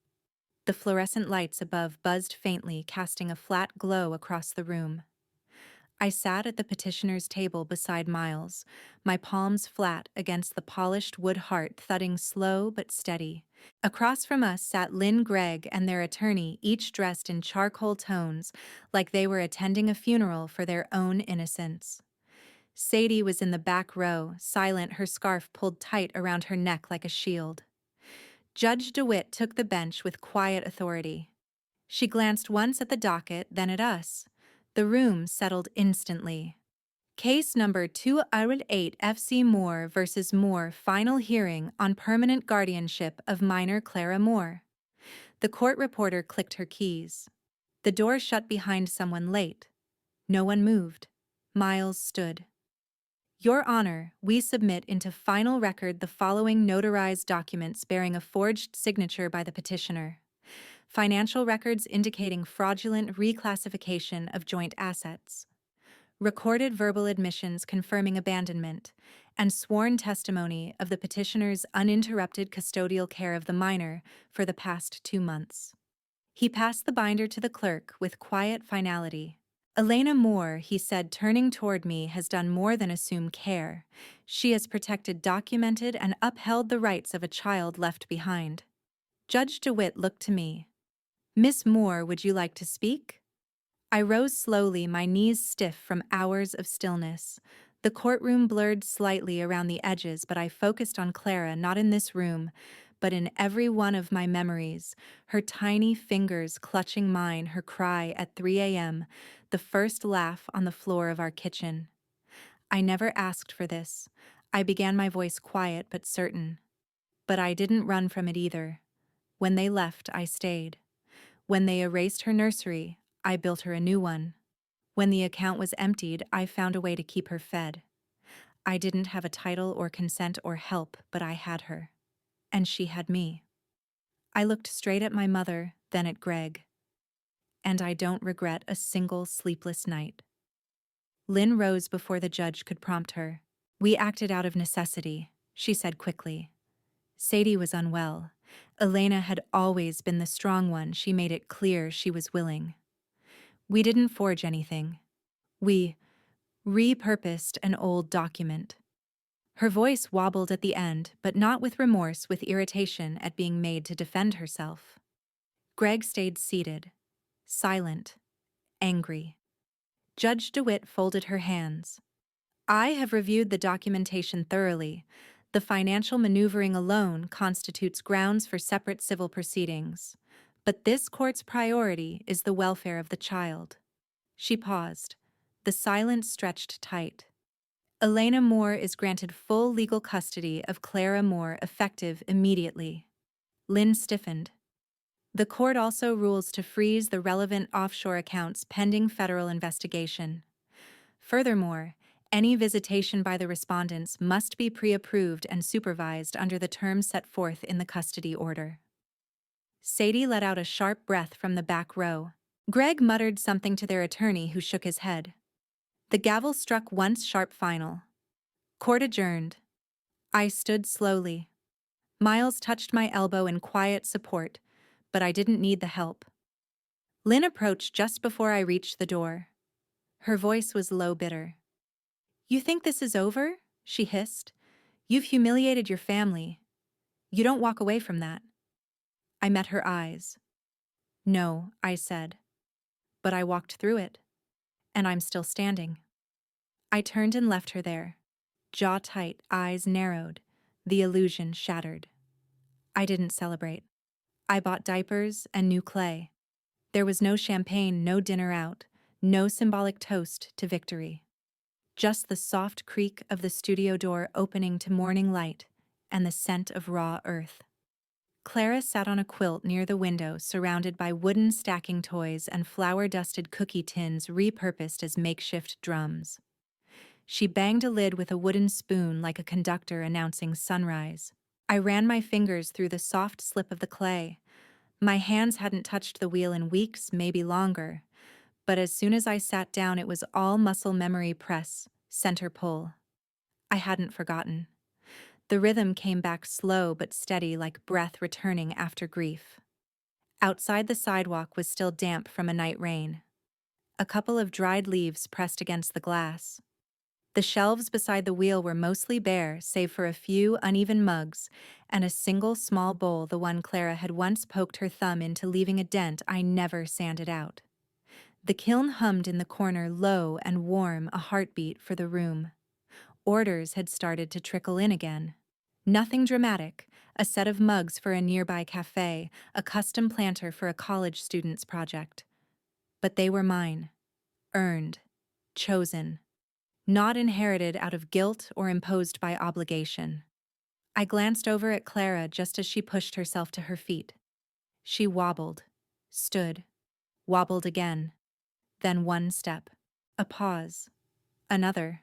The fluorescent lights above buzzed faintly, casting a flat glow across the room. I sat at the petitioner's table beside Miles, my palms flat against the polished wood heart, thudding slow but steady. Across from us sat Lynn Gregg and their attorney, each dressed in charcoal tones, like they were attending a funeral for their own innocence. Sadie was in the back row, silent, her scarf pulled tight around her neck like a shield. Judge DeWitt took the bench with quiet authority. She glanced once at the docket, then at us. The room settled instantly. Case number 208 FC Moore versus Moore, final hearing on permanent guardianship of minor Clara Moore. The court reporter clicked her keys. The door shut behind someone late. No one moved. Miles stood. Your Honor, we submit into final record the following notarized documents bearing a forged signature by the petitioner. Financial records indicating fraudulent reclassification of joint assets. Recorded verbal admissions confirming abandonment, and sworn testimony of the petitioner's uninterrupted custodial care of the minor for the past 2 months. He passed the binder to the clerk with quiet finality. Elena Moore, he said, turning toward me, has done more than assume care. She has protected, documented, and upheld the rights of a child left behind. Judge DeWitt looked to me. Miss Moore, would you like to speak? I rose slowly, my knees stiff from hours of stillness. The courtroom blurred slightly around the edges, but I focused on Clara, not in this room, but in every one of my memories, her tiny fingers clutching mine, her cry at 3 a.m., the first laugh on the floor of our kitchen. I never asked for this. I began, my voice quiet but certain. But I didn't run from it either. When they left, I stayed. When they erased her nursery, I built her a new one. When the account was emptied, I found a way to keep her fed. I didn't have a title or consent or help, but I had her. And she had me. I looked straight at my mother, then at Greg. And I don't regret a single sleepless night. Lynn rose before the judge could prompt her. We acted out of necessity, she said quickly. Sadie was unwell. Elena had always been the strong one. She made it clear she was willing. We didn't forge anything. We repurposed an old document. Her voice wobbled at the end, but not with remorse, with irritation at being made to defend herself. Greg stayed seated, silent, angry. Judge DeWitt folded her hands. I have reviewed the documentation thoroughly. The financial maneuvering alone constitutes grounds for separate civil proceedings. But this court's priority is the welfare of the child. She paused. The silence stretched tight. Elena Moore is granted full legal custody of Clara Moore, effective immediately. Lynn stiffened. The court also rules to freeze the relevant offshore accounts pending federal investigation. Furthermore, any visitation by the respondents must be pre-approved and supervised under the terms set forth in the custody order. Sadie let out a sharp breath from the back row. Greg muttered something to their attorney, who shook his head. The gavel struck once, sharp, final. Court adjourned. I stood slowly. Miles touched my elbow in quiet support, but I didn't need the help. Lynn approached just before I reached the door. Her voice was low, bitter. You think this is over? She hissed. You've humiliated your family. You don't walk away from that. I met her eyes. No, I said. But I walked through it. And I'm still standing. I turned and left her there. Jaw tight, eyes narrowed, the illusion shattered. I didn't celebrate. I bought diapers and new clay. There was no champagne, no dinner out, no symbolic toast to victory. Just the soft creak of the studio door opening to morning light and the scent of raw earth. Clara sat on a quilt near the window, surrounded by wooden stacking toys and flour-dusted cookie tins repurposed as makeshift drums. She banged a lid with a wooden spoon like a conductor announcing sunrise. I ran my fingers through the soft slip of the clay. My hands hadn't touched the wheel in weeks, maybe longer. But as soon as I sat down, it was all muscle memory, press, center pull. I hadn't forgotten. The rhythm came back slow but steady, like breath returning after grief. Outside, the sidewalk was still damp from a night rain. A couple of dried leaves pressed against the glass. The shelves beside the wheel were mostly bare, save for a few uneven mugs and a single small bowl, the one Clara had once poked her thumb into, leaving a dent I never sanded out. The kiln hummed in the corner, low and warm, a heartbeat for the room. Orders had started to trickle in again. Nothing dramatic, a set of mugs for a nearby cafe, a custom planter for a college student's project. But they were mine. Earned. Chosen. Not inherited out of guilt or imposed by obligation. I glanced over at Clara just as she pushed herself to her feet. She wobbled, stood, wobbled again. Then one step. A pause. Another.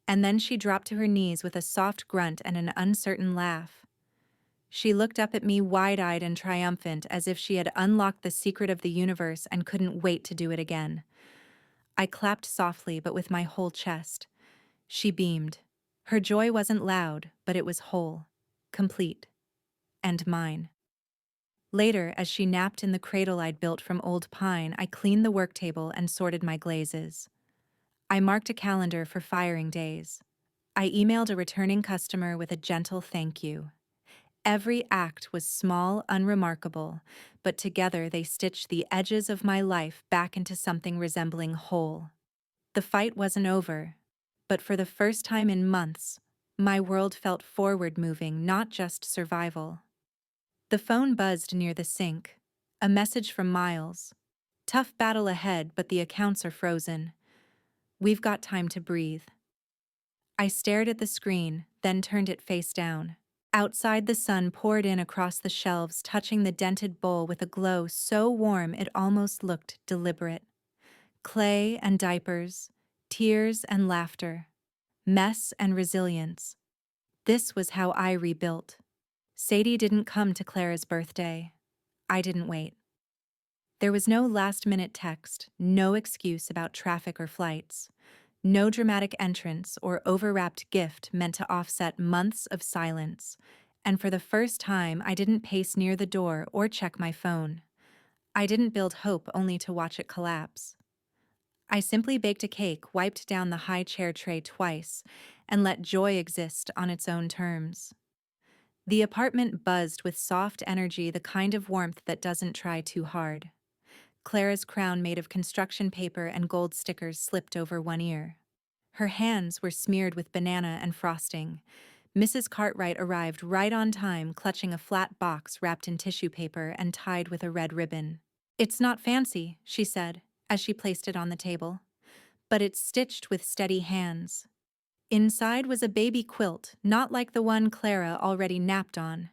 And then she dropped to her knees with a soft grunt and an uncertain laugh. She looked up at me wide-eyed and triumphant, as if she had unlocked the secret of the universe and couldn't wait to do it again. I clapped softly, but with my whole chest. She beamed. Her joy wasn't loud, but it was whole, complete, and mine. Later, as she napped in the cradle I'd built from old pine, I cleaned the work table and sorted my glazes. I marked a calendar for firing days. I emailed a returning customer with a gentle thank you. Every act was small, unremarkable, but together they stitched the edges of my life back into something resembling whole. The fight wasn't over, but for the first time in months, my world felt forward-moving, not just survival. The phone buzzed near the sink. A message from Miles. Tough battle ahead, but the accounts are frozen. We've got time to breathe. I stared at the screen, then turned it face down. Outside, the sun poured in across the shelves, touching the dented bowl with a glow so warm it almost looked deliberate. Clay and diapers, tears and laughter, mess and resilience. This was how I rebuilt. Sadie didn't come to Clara's birthday. I didn't wait. There was no last-minute text, no excuse about traffic or flights, no dramatic entrance or overwrapped gift meant to offset months of silence. And for the first time, I didn't pace near the door or check my phone. I didn't build hope only to watch it collapse. I simply baked a cake, wiped down the high chair tray twice, and let joy exist on its own terms. The apartment buzzed with soft energy, the kind of warmth that doesn't try too hard. Clara's crown made of construction paper and gold stickers slipped over one ear. Her hands were smeared with banana and frosting. Mrs. Cartwright arrived right on time, clutching a flat box wrapped in tissue paper and tied with a red ribbon. "It's not fancy," she said, as she placed it on the table, "but it's stitched with steady hands." Inside was a baby quilt, not like the one Clara already napped on.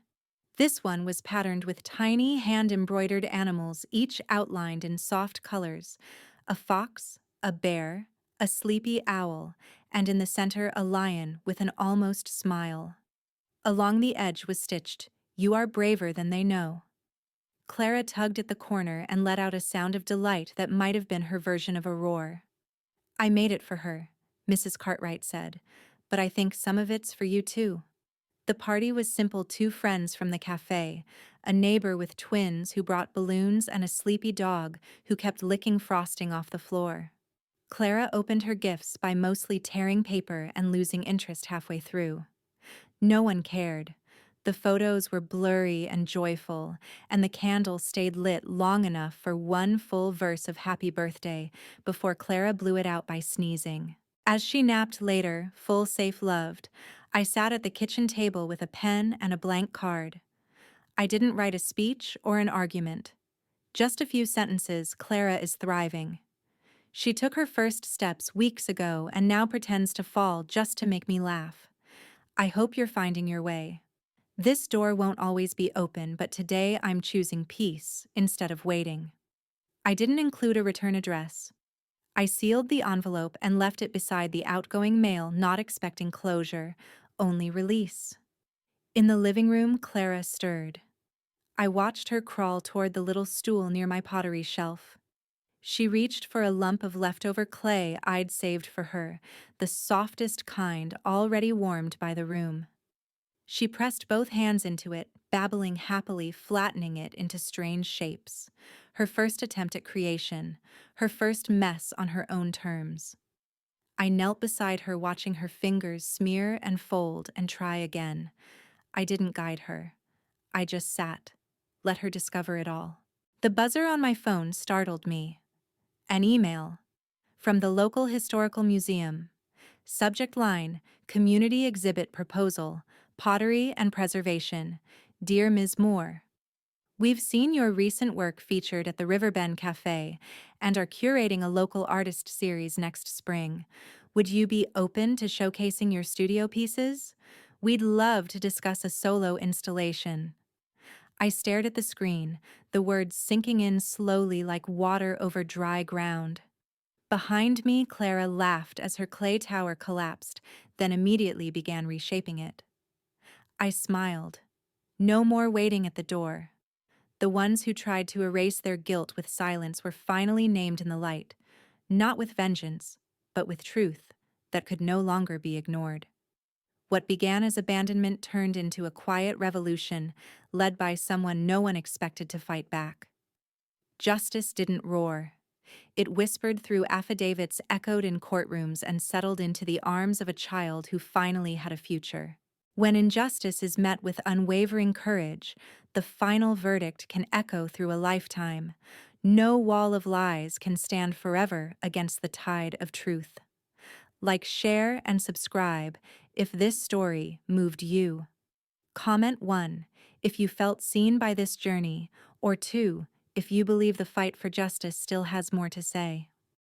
This one was patterned with tiny hand-embroidered animals, each outlined in soft colors: a fox, a bear, a sleepy owl, and in the center a lion with an almost smile. Along the edge was stitched, "You are braver than they know." Clara tugged at the corner and let out a sound of delight that might have been her version of a roar. "I made it for her," Mrs. Cartwright said, "but I think some of it's for you too." The party was simple: two friends from the cafe, a neighbor with twins who brought balloons, and a sleepy dog who kept licking frosting off the floor. Clara opened her gifts by mostly tearing paper and losing interest halfway through. No one cared. The photos were blurry and joyful, and the candle stayed lit long enough for one full verse of Happy Birthday before Clara blew it out by sneezing. As she napped later, full safe loved, I sat at the kitchen table with a pen and a blank card. I didn't write a speech or an argument. Just a few sentences: "Clara is thriving. She took her first steps weeks ago and now pretends to fall just to make me laugh. I hope you're finding your way. This door won't always be open, but today I'm choosing peace instead of waiting." I didn't include a return address. I sealed the envelope and left it beside the outgoing mail, not expecting closure, only release. In the living room, Clara stirred. I watched her crawl toward the little stool near my pottery shelf. She reached for a lump of leftover clay I'd saved for her, the softest kind, already warmed by the room. She pressed both hands into it, babbling happily, flattening it into strange shapes. Her first attempt at creation, her first mess on her own terms. I knelt beside her, watching her fingers smear and fold and try again. I didn't guide her. I just sat, let her discover it all. The buzzer on my phone startled me. An email. From the local historical museum. Subject line: Community Exhibit Proposal, Pottery and Preservation. Dear Ms. Moore, we've seen your recent work featured at the Riverbend Cafe and are curating a local artist series next spring. Would you be open to showcasing your studio pieces? We'd love to discuss a solo installation. I stared at the screen, the words sinking in slowly like water over dry ground. Behind me, Clara laughed as her clay tower collapsed, then immediately began reshaping it. I smiled. No more waiting at the door. The ones who tried to erase their guilt with silence were finally named in the light, not with vengeance, but with truth that could no longer be ignored. What began as abandonment turned into a quiet revolution led by someone no one expected to fight back. Justice didn't roar. It whispered through affidavits, echoed in courtrooms, and settled into the arms of a child who finally had a future. When injustice is met with unwavering courage, the final verdict can echo through a lifetime. No wall of lies can stand forever against the tide of truth. Like, share, and subscribe if this story moved you. Comment 1 if you felt seen by this journey, or 2 if you believe the fight for justice still has more to say.